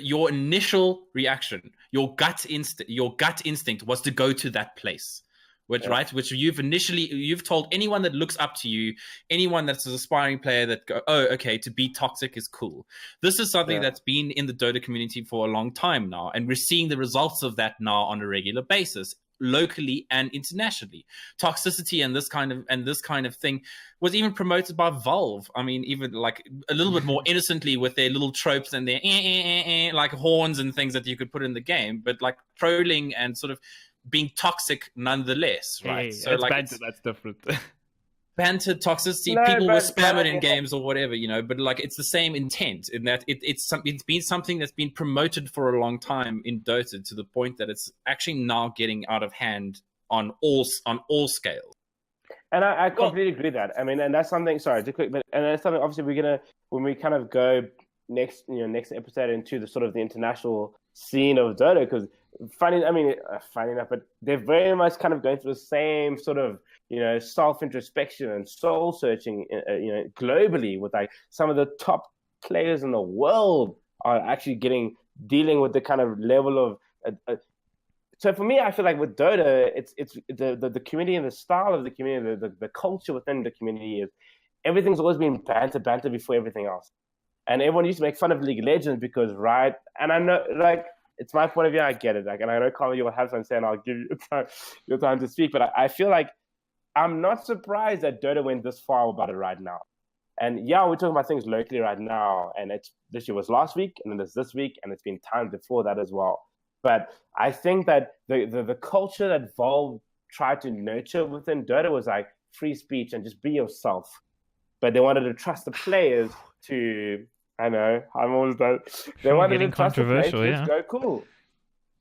your initial reaction, your gut instinct was to go to that place which you've told anyone that looks up to you, anyone that's an aspiring player that go, oh, okay, to be toxic is cool. This is something that's been in the Dota community for a long time now, and we're seeing the results of that now on a regular basis, locally and internationally. Toxicity and this kind of thing was even promoted by Valve. I mean, even like a little bit more innocently with their little tropes and their like horns and things that you could put in the game, but like trolling and sort of being toxic nonetheless, right? Hey, so that's like banter, that's different. Banter, toxicity, people will spam it in games or whatever, but like it's the same intent in that it's been something that's been promoted for a long time in Dota to the point that it's actually now getting out of hand on all scales. And I completely agree with that. I mean, and that's something. Sorry, too quick, but and that's something. Obviously, we're gonna when we kind of go next episode into the sort of the international scene of Dota, because funny enough, but they're very much kind of going through the same sort of self-introspection and soul searching, globally, with like some of the top players in the world are actually dealing with the kind of level of. So for me, I feel like with Dota, it's the community and the style of the community, the culture within the community is everything's always been banter before everything else. And everyone used to make fun of League of Legends because, right? And I know, like, it's my point of view. I get it. Like, and I know, Kaameel, you'll have something to say, and I'll give you your time to speak. But I feel like I'm not surprised that Dota went this far about it right now. And yeah, we're talking about things locally right now. And this year was last week, and then it's this week, and it's been times before that as well. But I think that the culture that Valve tried to nurture within Dota was like free speech and just be yourself. But they wanted to trust the players to, I know, I'm always done. They wanted to trust the players to go cool.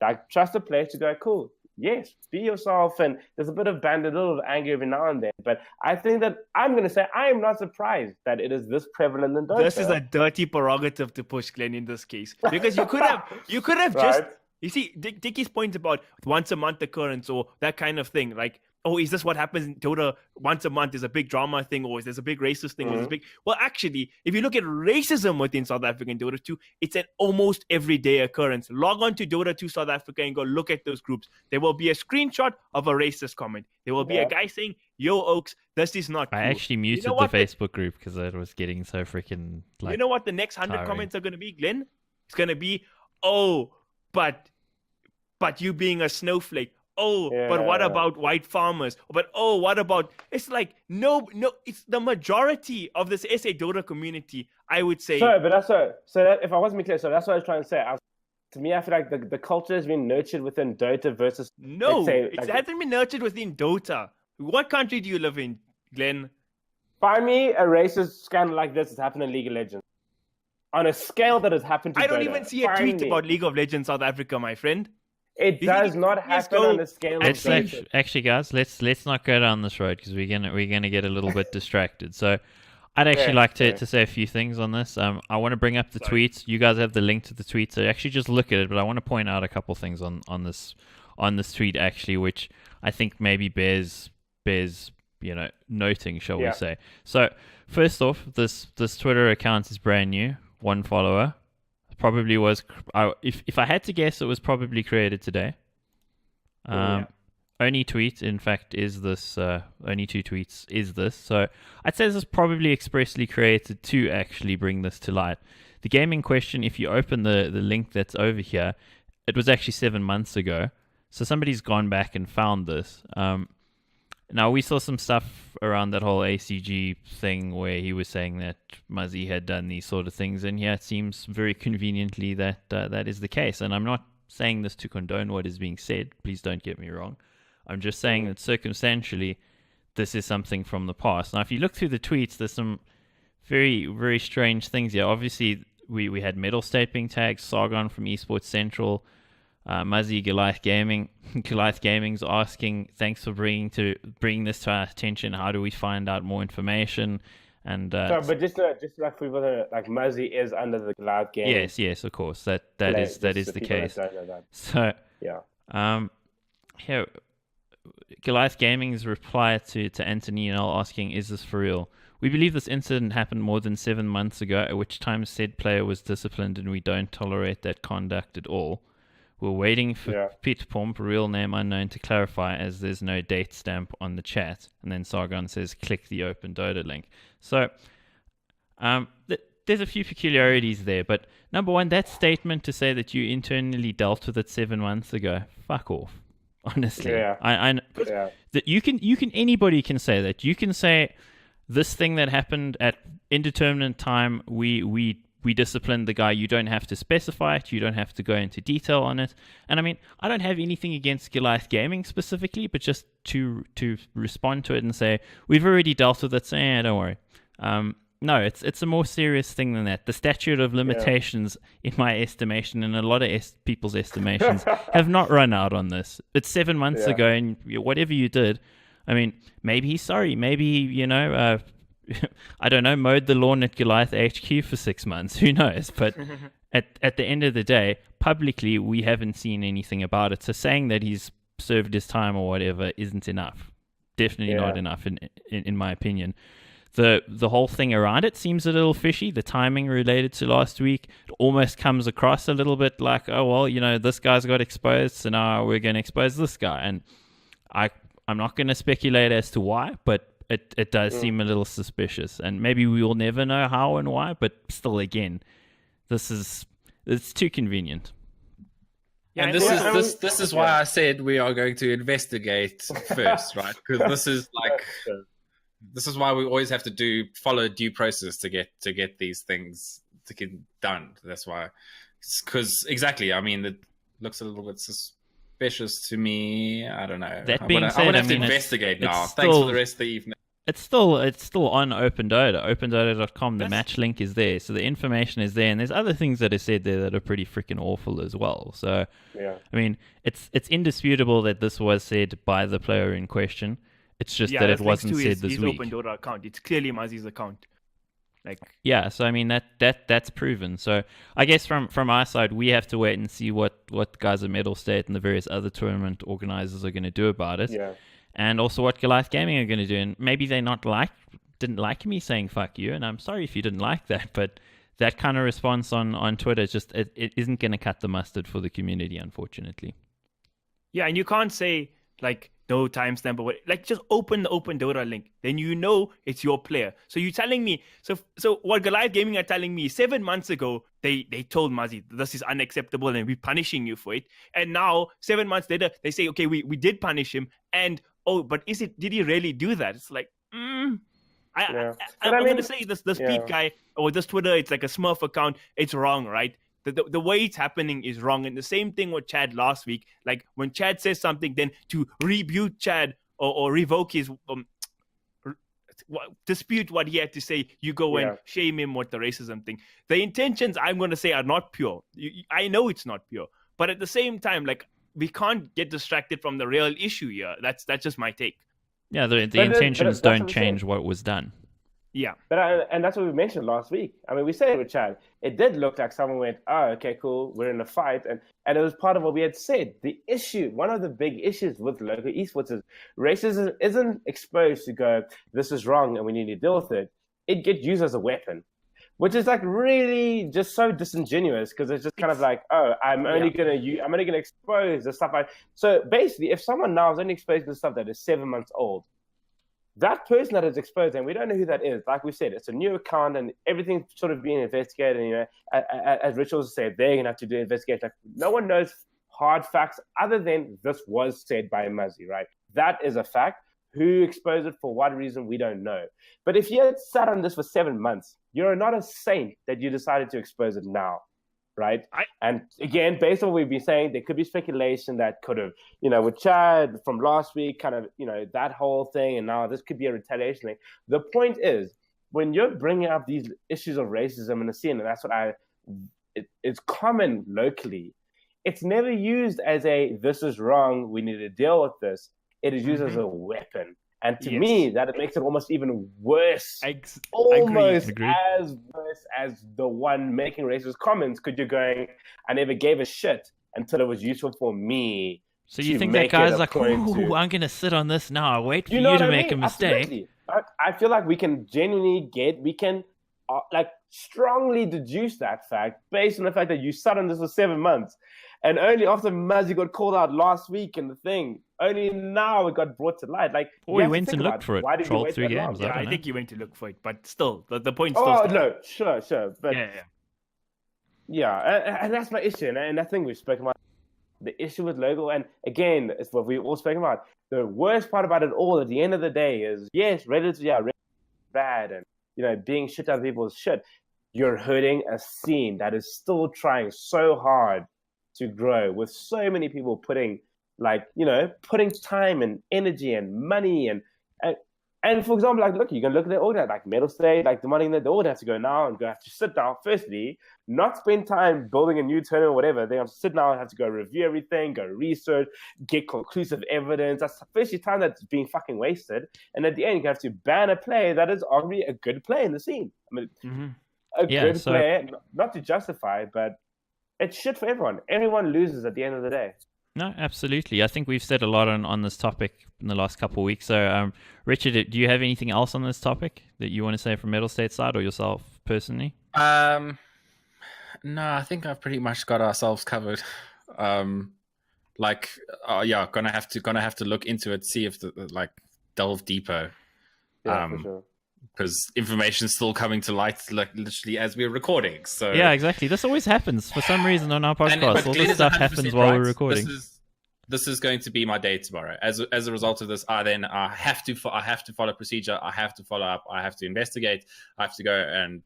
Like, trust the players to go cool. Yes, be yourself. And there's a bit of banter, a little anger every now and then. But I think that I'm going to say I am not surprised that it is this prevalent in Dota. This is a dirty prerogative to push, Glenn, in this case. Because you could have right? just... You see, Dickie's point about once a month occurrence or that kind of thing, like, oh, is this what happens in Dota once a month? Is a big drama thing, or is there a big racist thing? Or is big? Well, actually, if you look at racism within South African Dota 2, it's an almost everyday occurrence. Log on to Dota 2 South Africa and go look at those groups. There will be a screenshot of a racist comment. There will be a guy saying, "Yo, Oaks, this is not cool." I actually muted the Facebook group because it was getting so freaking like. You know what the next 100 comments are going to be, Glenn? It's going to be, "Oh, but you being a snowflake. Oh, but what about white farmers? But what about..." It's like, no, it's the majority of this SA Dota community, I would say. Sorry, but if I wasn't clear, that's what I was trying to say. To me, I feel like the culture has been nurtured within Dota versus... No, it hasn't been nurtured within Dota. What country do you live in, Glenn? Find me a racist scandal like this has happened in League of Legends. On a scale that has happened to Dota. I don't even see a tweet about League of Legends South Africa, my friend. It does not happen on the scale of actually, guys, let's not go down this road because we're gonna get a little bit distracted. So, I'd actually like to say a few things on this. I want to bring up the tweets. You guys have the link to the tweets, so actually just look at it. But I want to point out a couple things on this tweet actually, which I think maybe bears noting, shall we say? So, first off, this Twitter account is brand new, 1 follower. Probably was, if I had to guess, it was probably created today. Only tweet, in fact, is this. Only 2 tweets is this. So I'd say this is probably expressly created to actually bring this to light. The game in question, if you open the link that's over here, it was actually 7 months ago. So somebody's gone back and found this. Now, we saw some stuff around that whole ACG thing where he was saying that Muzzy had done these sort of things, and it seems very conveniently that that is the case. And I'm not saying this to condone what is being said. Please don't get me wrong. I'm just saying that circumstantially, this is something from the past. Now, if you look through the tweets, there's some very, very strange things here. Obviously, we had Mettlestate being tagged, Sargon from Esports Central, Muzzy, Goliath Gaming's asking, "Thanks for bringing this to our attention. How do we find out more information?" And but just like for people, like Muzzy is under the Goliath Gaming. Yes, of course. That is the case. So here, Goliath Gaming's reply to Anthony and L asking, "Is this for real? We believe this incident happened more than 7 months ago, at which time said player was disciplined, and we don't tolerate that conduct at all. We're waiting for Pete Pomp, real name unknown, to clarify, as there's no date stamp on the chat. And then Sargon says, click the Open Dota link. So there's a few peculiarities there. But number one, that statement to say that you internally dealt with it 7 months ago, fuck off. Honestly, that anybody can say that. You can say this thing that happened at indeterminate time, we disciplined the guy. You don't have to specify it. You don't have to go into detail on it. And I mean, I don't have anything against Goliath Gaming specifically, but just to respond to it and say, we've already dealt with it, so don't worry. No, it's a more serious thing than that. The statute of limitations, in my estimation, and a lot of people's estimations, have not run out on this. It's 7 months ago, and whatever you did, I mean, maybe he's sorry. Maybe, I don't know, mowed the lawn at Goliath HQ for 6 months. Who knows? But at the end of the day, publicly, we haven't seen anything about it. So saying that he's served his time or whatever isn't enough. Definitely not enough, in my opinion. The whole thing around it seems a little fishy. The timing related to last week, it almost comes across a little bit like, oh, well, this guy's got exposed, so now we're going to expose this guy. And I'm not going to speculate as to why, but it does seem a little suspicious. And maybe we will never know how and why, but still, again, it's too convenient. Yeah, and this is why I said we are going to investigate first, right? Because this is why we always have to follow due process to get these things to get done. That's why, because exactly, I mean, it looks a little bit suspicious to me. I don't know. That being said, I would have to investigate now. Thanks for the rest of the evening. It's still on Open Dota, opendota.com. The match link is there, so the information is there, and there's other things that are said there that are pretty freaking awful as well. So, I mean, it's indisputable that this was said by the player in question. It's just that it wasn't said this week. His Open Dota account. It's clearly Muzzy's account. So I mean that's proven. So I guess from our side, we have to wait and see what the guys at Mettlestate and the various other tournament organizers are going to do about it. Yeah. And also what Goliath Gaming are going to do. And maybe they didn't like me saying fuck you, and I'm sorry if you didn't like that, but that kind of response on Twitter just it isn't going to cut the mustard for the community, unfortunately. Yeah, and you can't say no timestamp or what. Just open the Open Dota link. Then it's your player. So you're telling me, so what Goliath Gaming are telling me, 7 months ago, they told Muzzy, this is unacceptable and we're punishing you for it. And now, 7 months later, they say, okay, we did punish him. And, but did he really do that? It's I'm going to say this Pete guy, or this Twitter, it's like a Smurf account. It's wrong, right? The way it's happening is wrong. And the same thing with Chad last week. When Chad says something, then to rebuke Chad or revoke his dispute what he had to say, you go and shame him with the racism thing. The intentions, I'm going to say, are not pure. I know it's not pure. But at the same time, we can't get distracted from the real issue here. That's just my take. Yeah, the intentions don't change what was done. Yeah. And that's what we mentioned last week. I mean, we said it with Chad. It did look like someone went, oh, okay, cool, we're in a fight. And it was part of what we had said. The issue, one of the big issues with local esports is racism isn't exposed to go, this is wrong and we need to deal with it. It gets used as a weapon, which is really just so disingenuous, because it's just kind of I'm only going to expose the stuff. So basically, if someone now is only exposed to stuff that is 7 months old, that person that is exposed, and we don't know who that is, like we said, it's a new account and everything's sort of being investigated. And, as Rich also said, they're going to have to do investigation. No one knows hard facts other than this was said by Muzzy, right? That is a fact. Who exposed it for what reason, we don't know. But if you had sat on this for 7 months, you're not a saint that you decided to expose it now, right? And again, based on what we've been saying, there could be speculation that could have, with Chad from last week, kind of, that whole thing, and now this could be a retaliation thing. The point is, when you're bringing up these issues of racism in the scene, and that's what it's common locally, it's never used as this is wrong, we need to deal with this. It is used as a weapon. And to me, that it makes it almost even worse. Almost Agreed. As worse as the one making racist comments, because you're going, I never gave a shit until it was useful for me. So you think that guy's like, ooh, I'm going to sit on this now. Wait for you to make a mistake. Absolutely. I feel like we can strongly deduce that fact based on the fact that you sat on this for 7 months. And only after Muzzy got called out last week in the thing, only now it got brought to light. Like, or he went and looked for it. Why did he wait 3 that long? games. Yeah, I think he went to look for it, but still, the point still Oh, stands. no, sure. But Yeah. and that's my issue. And I think we've spoken about the issue with logo. And again, it's what we've all spoken about. The worst part about it all at the end of the day is, yes, Reddit's bad and, being shit out of people's shit. You're hurting a scene that is still trying so hard to grow, with so many people putting time and energy and money and for example, like, look, you can look at the order, like Mettlestate, like DeMoNiK, they all have to go now and have to sit down. Firstly, not spend time building a new tournament or whatever. They have to sit down and have to go review everything, go research, get conclusive evidence. That's firstly time that's being fucking wasted. And at the end, you have to ban a play that is arguably a good play in the scene. I mean, good player, not to justify, but it's shit for everyone. Everyone loses at the end of the day. No, absolutely. I think we've said a lot on this topic in the last couple of weeks. So, Richard, do you have anything else on this topic that you want to say from Mettlestate side or yourself personally? No, I think I've pretty much got ourselves covered. Gonna have to look into it, see if delve deeper. Yeah, for sure. Because information's still coming to light, like literally as we're recording. So yeah, exactly. This always happens for some reason on our podcast. All this stuff happens while we're recording. This is going to be my day tomorrow. As a result of this, I have to follow procedure. I have to follow up. I have to investigate. I have to go and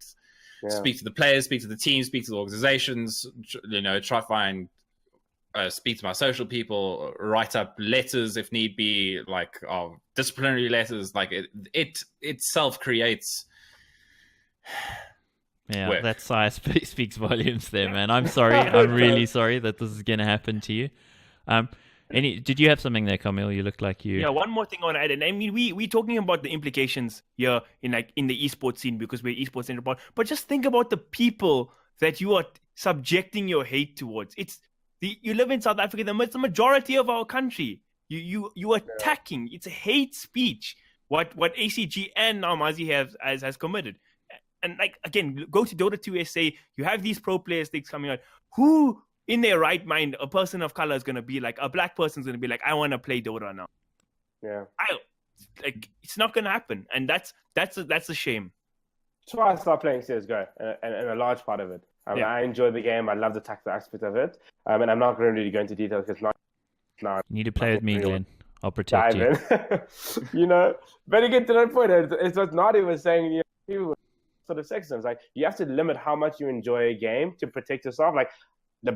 speak to the players, speak to the teams, speak to the organizations. Try find. Speak to my social people, write up letters if need be, disciplinary letters. Like it itself creates. Yeah, work. that size speaks volumes there, man. I'm sorry. I'm really sorry that this is going to happen to you. Did you have something there, Kaameel? You look like you. Yeah, one more thing I want to add. And I mean, we're talking about the implications here in the esports scene because we're Esports Central Podcast. But just think about the people that you are subjecting your hate towards. You live in South Africa. It's the majority of our country. You attacking. It's a hate speech. What ACG and now Muzzy has committed. And again, go to Dota 2 SA. You have these pro players things coming out. Who in their right mind, a person of color is going to be like, a black person is going to be like, I want to play Dota now. Yeah. It's not going to happen. And that's a shame. That's why I started playing CSGO, and a large part of it. I enjoy the game. I love the tactical aspect of it. And I'm not going to really go into details because now you need to play with me, Glenn. I'll protect you. But again, to that point, it's what Nadi was saying. People were sort of sexism. Like, you have to limit how much you enjoy a game to protect yourself. Like,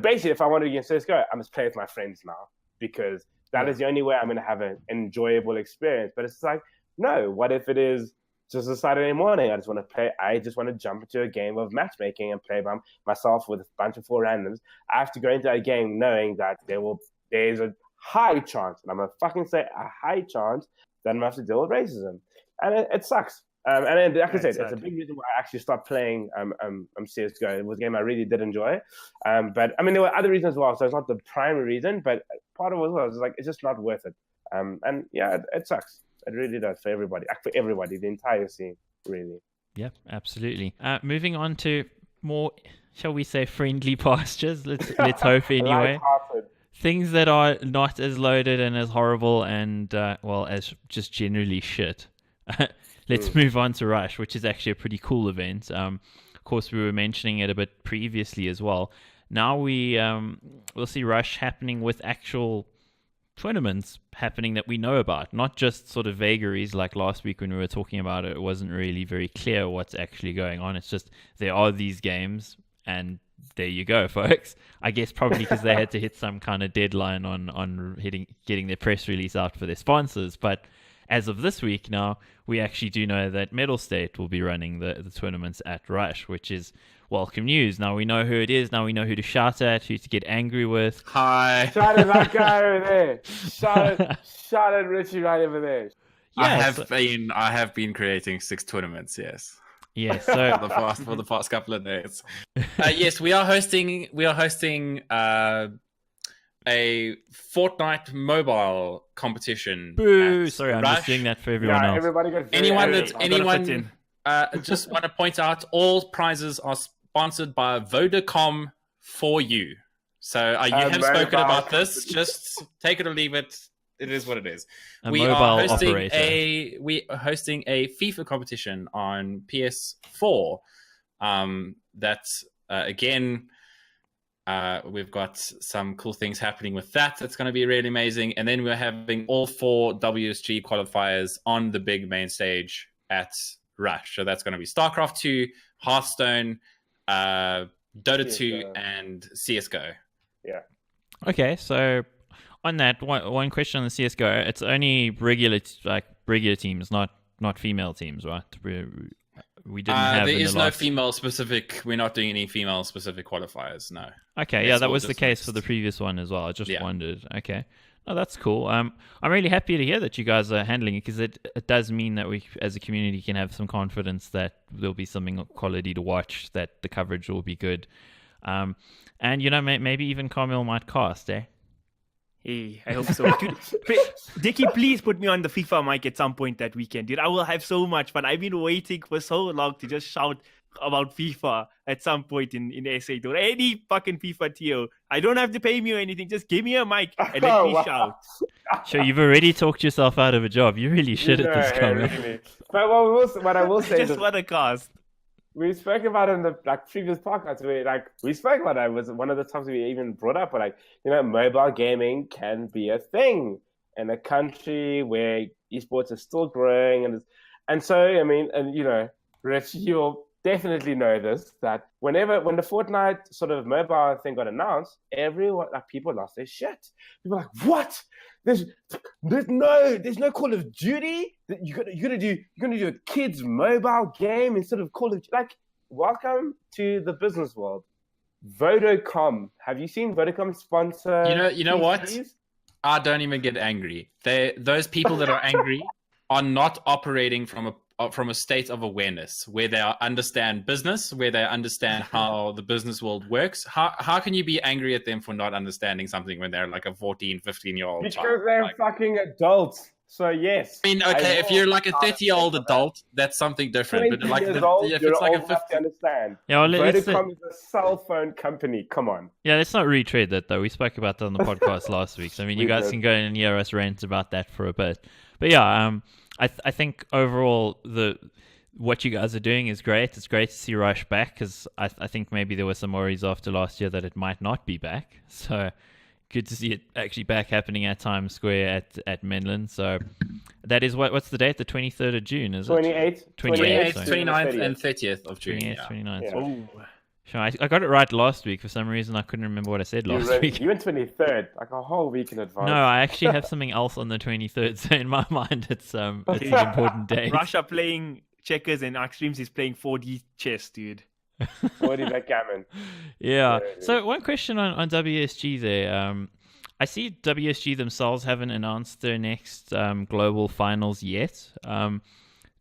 basically, if I want to get CSGO, I must play with my friends now because that is the only way I'm going to have an enjoyable experience. But it's like, no. What if it is just a Saturday morning? I just want to play. I just want to jump into a game of matchmaking and play by myself with a bunch of 4 randoms. I have to go into that game knowing that there's a high chance, and I'm going to fucking say a high chance, that I'm going to have to deal with racism. And it sucks. And then, like I said, it's a big reason why I actually stopped playing CSGO. It was a game I really did enjoy. But, I mean, there were other reasons as well, so it's not the primary reason, but part of it was like, it's just not worth it. And yeah, it sucks. It really does for everybody, the entire scene, really. Yep, absolutely. Moving on to more, shall we say, friendly pastures. Let's hope anyway. Things that are not as loaded and as horrible and as just generally shit. Let's move on to Rush, which is actually a pretty cool event. Of course, we were mentioning it a bit previously as well. Now we'll see Rush happening with actual tournaments happening that we know about, not just sort of vagaries like last week when we were talking about it. It wasn't really very clear what's actually going on. It's just there are these games and there you go, folks. I guess probably because they had to hit some kind of deadline on getting their press release out for their sponsors. But as of this week now, we actually do know that Mettlestate will be running the tournaments at Rush, which is welcome news. Now we know who it is. Now we know who to shout at, who to get angry with. Hi. Shout at that guy over there. Shout at Richie right over there. Yes. I have been creating 6 tournaments, yes. Yes, so for the past couple of days. Yes, we are hosting a Fortnite mobile competition. Boo! Sorry, I'm Rush. just doing that for everyone else. Everybody got anyone just want to point out, all prizes are sponsored by Vodacom for you. So you have spoken about this. Just take it or leave it. It is what it is. We are hosting a FIFA competition on PS4. That's again. We've got some cool things happening with that. That's going to be really amazing. And then we're having all 4 WSG qualifiers on the big main stage at Rush. So that's going to be StarCraft 2, Hearthstone, Dota CSGO. 2, and CSGO. Yeah. Okay, so on that, one question on the CSGO. It's only regular teams, not female teams, right? We didn't have. There is no female specific. We're not doing any female specific qualifiers. No. Okay, yeah, that was the case for the previous one as well. I just wondered. Okay, oh, that's cool. I'm really happy to hear that you guys are handling it, because it does mean that we, as a community, can have some confidence that there'll be something quality to watch, that the coverage will be good, and maybe even Kaameel might cast, eh? Hey, I hope so. Dude, Dickie, please put me on the FIFA mic at some point that weekend. Dude, I will have so much fun. I've been waiting for so long to just shout about FIFA at some point in SA. Dude, any fucking FIFA TO. I don't have to pay me or anything. Just give me a mic and let me shout. Sure, you've already talked yourself out of a job. You really should at this, Kaameel. Really. But what I will say just what a cast. We spoke about it in the previous podcast. We spoke about it. It was one of the times we even brought up. But mobile gaming can be a thing in a country where esports is still growing, and so Rich, you'll definitely know this, that when the Fortnite sort of mobile thing got announced, everyone people lost their shit. People were like, what? There's no Call of Duty. You're gonna do a kids mobile game instead of Call of Duty. Welcome to the business world. Vodacom. Have you seen Vodacom sponsor? You know what? I don't even get angry. Those people that are angry are not operating from a state of awareness where they understand business, where they understand how the business world works. How can you be angry at them for not understanding something when they're like a 14, 15-year-old because child? They're fucking adults. So yes. I mean, okay, if you're like a 30-year-old adult, that's something different. But like, if it's like a 50, to understand. Yeah, well, Vodacom is a cell phone company. Come on. Yeah, let's not retread that though. We spoke about that on the podcast last week. So I mean, you guys can go and hear us rant about that for a bit. But yeah, I think overall what you guys are doing is great. It's great to see Rush back, because I think maybe there were some worries after last year that it might not be back. So good to see it actually back happening at Times Square at Menlyn. So that is what's the date? The 23rd of June, is it? 28th, 29th, and 30th of June. 28th, Yeah. 29th. Yeah. Oh. Sure, I got it right last week. For some reason, I couldn't remember what I said last week. You went 23rd, like a whole week in advance. No, I actually have something else on the 23rd. So in my mind, it's an important day. Russia playing checkers and axtremes is playing 4D chess, dude. 4D backgammon. Yeah. So one question on WSG there. I see WSG themselves haven't announced their next global finals yet.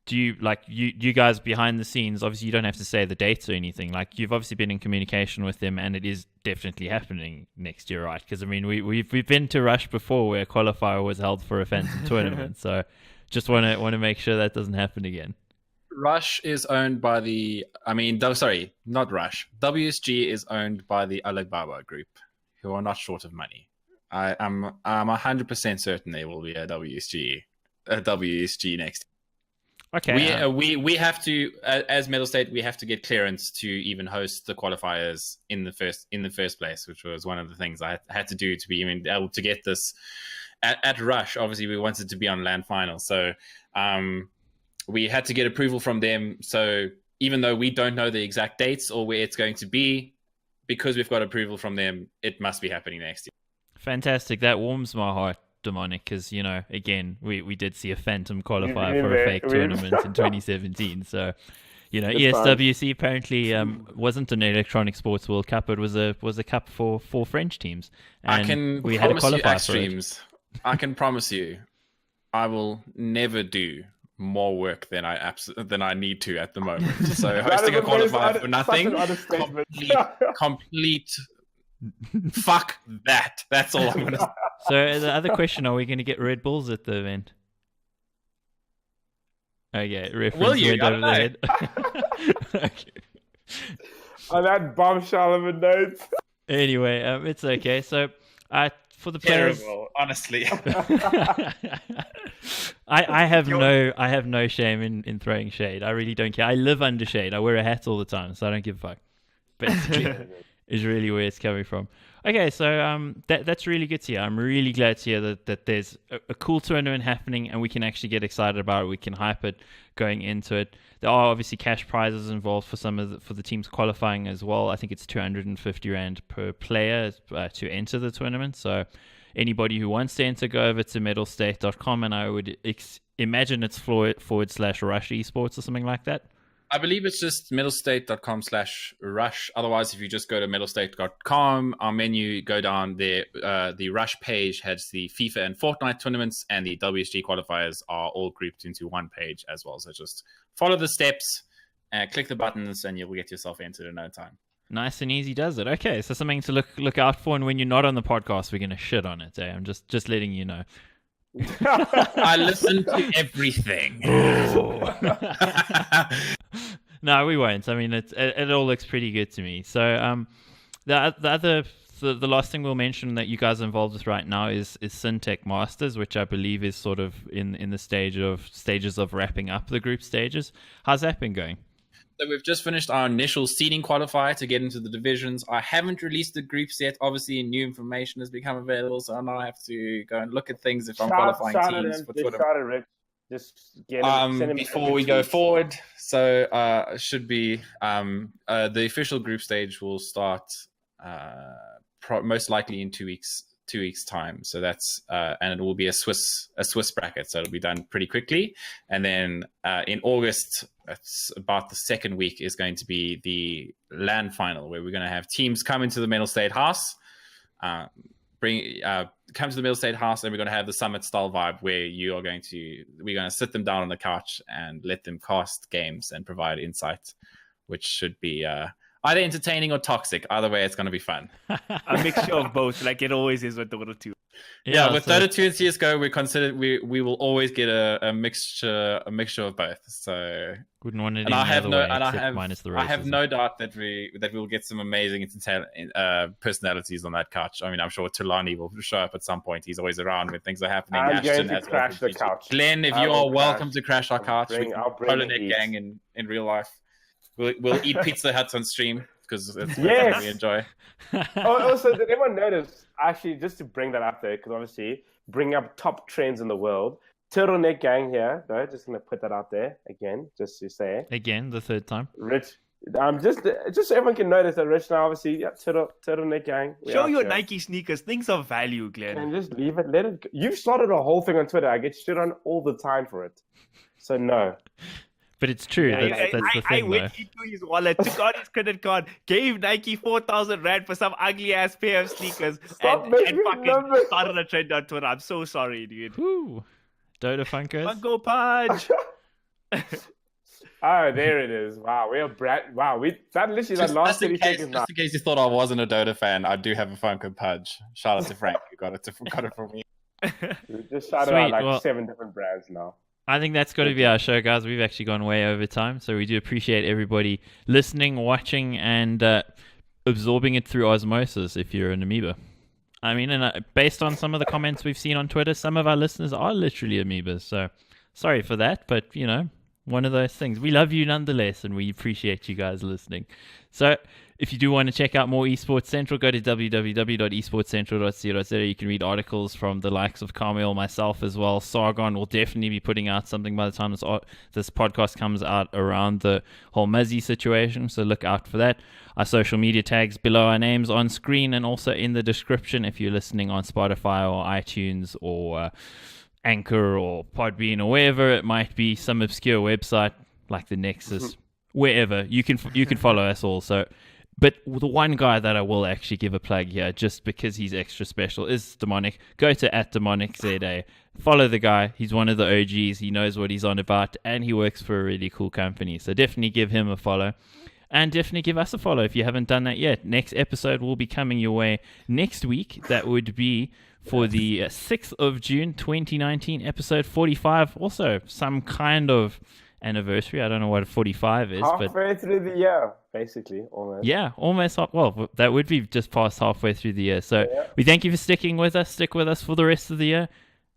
Do you guys behind the scenes, obviously you don't have to say the dates or anything, like you've obviously been in communication with them, and it is definitely happening next year, right? Because I mean we've been to Rush before where a qualifier was held for a phantom tournament, so just want to make sure that doesn't happen again. Rush is owned by not Rush. WSG is owned by the Alibaba Group, who are not short of money. I'm 100% certain there will be a WSG next. Okay. We have to, as Mettlestate, we have to get clearance to even host the qualifiers in the first place, which was one of the things I had to do to be even able to get this at Rush. Obviously, we wanted to be on land final, so we had to get approval from them. So even though we don't know the exact dates or where it's going to be, because we've got approval from them, it must be happening next year. Fantastic. That warms my heart, DeMoNiK, because, again, we did see a phantom qualifier for a fake tournament in 2017. So, ESWC apparently wasn't an electronic sports World Cup. It was a cup for French teams. And we had a qualifier for it. I can promise you, I will never do more work than I need to at the moment. So hosting a qualifier for nothing, complete fuck that. That's all I'm gonna say. So the other question: are we going to get Red Bulls at the event? Okay, reference Will you? went over the head. Okay. On that bombshell of a note. Anyway, it's okay. So, for the players, Terrible, honestly. I have no shame in throwing shade. I really don't care. I live under shade. I wear a hat all the time, so I don't give a fuck. Basically, is really where it's coming from. Okay, so that's really good to hear. I'm really glad to hear that there's a cool tournament happening and we can actually get excited about it. We can hype it going into it. There are obviously cash prizes involved for for the teams qualifying as well. I think it's 250 Rand per player to enter the tournament. So anybody who wants to enter, go over to mettlestate.com, and I would imagine it's /rush esports or something like that. I believe it's just mettlestate.com/rush. Otherwise, if you just go to mettlestate.com, our menu, go down there, the Rush page has the FIFA and Fortnite tournaments, and the WSG qualifiers are all grouped into one page as well. So just follow the steps, click the buttons, and you'll get yourself entered in no time. Nice and easy does it. Okay, so something to look out for, and when you're not on the podcast, we're going to shit on it. I'm just letting you know. I listen to everything. No, we won't. I mean, it all looks pretty good to me. So, the last thing we'll mention that you guys are involved with right now is Syntech Masters, which I believe is sort of in the stages of wrapping up the group stages. How's that been going? So we've just finished our initial seeding qualifier to get into the divisions. I haven't released the groups yet. Obviously, new information has become available, so now I have to go and look at things if I'm qualifying teams for Twitter. Just get him, before we go forward. So should be the official group stage will start most likely in 2 weeks. 2 weeks time. So that's and it will be a Swiss bracket. So it'll be done pretty quickly. And then in August, it's about the second week, is going to be the LAN final, where we're going to have teams come into the Mettlestate house, come to the Mettlestate house, and we're going to have the summit style vibe where we're going to sit them down on the couch and let them cast games and provide insight, which should be either entertaining or toxic. Either way, it's going to be fun. A mixture of both, like it always is with Dota 2. Yeah, with Dota 2 and CSGO, we will always get a mixture of both. So wouldn't want it any other way, minus the racism. I have no doubt that we will get some amazing personalities on that couch. I mean, I'm sure Tulani will show up at some point. He's always around when things are happening. I'm going to crash the couch. Glenn, if you are welcome to crash our couch, I'll bring the gang in real life. We'll eat Pizza Huts on stream because it's what we enjoy. Also, did anyone notice, actually, just to bring that up there, because obviously, bring up top trends in the world. Turtleneck gang here, though, just going to put that out there again, just to say. Again, the third time. Rich, just so everyone can notice that Rich now, obviously, Turtleneck gang. Show your Nike sneakers, things of value, Glenn. And just leave it, let it go. You've started a whole thing on Twitter. I get shit on all the time for it. So, no. But it's true. That's the thing, I went into his wallet, took out his credit card, gave Nike 4,000 Rand for some ugly ass pair of sneakers, and fucking started a trend on Twitter. I'm so sorry, dude. Woo. Dota Funkos. Funko Punch. Oh, there it is. Wow, that literally that last 30 seconds now. Just in case you thought I wasn't a Dota fan, I do have a Funko Punch. Shout out to Frank, who got it from me. We just shouted out 7 different brands now. I think that's got to be our show, guys. We've actually gone way over time, so we do appreciate everybody listening, watching, and absorbing it through osmosis if you're an amoeba. I mean, and based on some of the comments we've seen on Twitter, some of our listeners are literally amoebas, so sorry for that, but, one of those things. We love you nonetheless, and we appreciate you guys listening. So if you do want to check out more Esports Central, go to www.esportscentral.co.za. You can read articles from the likes of Kaameel, myself as well. Sargon will definitely be putting out something by the time this podcast comes out around the whole Muzzy situation, so look out for that. Our social media tags below our names on screen and also in the description if you're listening on Spotify or iTunes or Anchor or Podbean or wherever it might be, some obscure website like the Nexus, wherever you can follow us all. So, but the one guy that I will actually give a plug here, just because he's extra special, is DeMoNiK. Go to @DeMoNiK. Follow the guy. He's one of the OGs. He knows what he's on about, and he works for a really cool company. So definitely give him a follow. And definitely give us a follow if you haven't done that yet. Next episode will be coming your way next week. That would be for the 6th of June, 2019, episode 45. Also, some kind of anniversary. I don't know what 45 is, but halfway through the year, basically, almost. yeah, almost. Well, that would be just past halfway through the year. So we thank you for sticking with us. Stick with us for the rest of the year.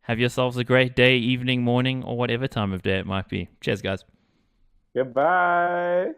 Have yourselves a great day, evening, morning, or whatever time of day it might be. Cheers, guys. Goodbye.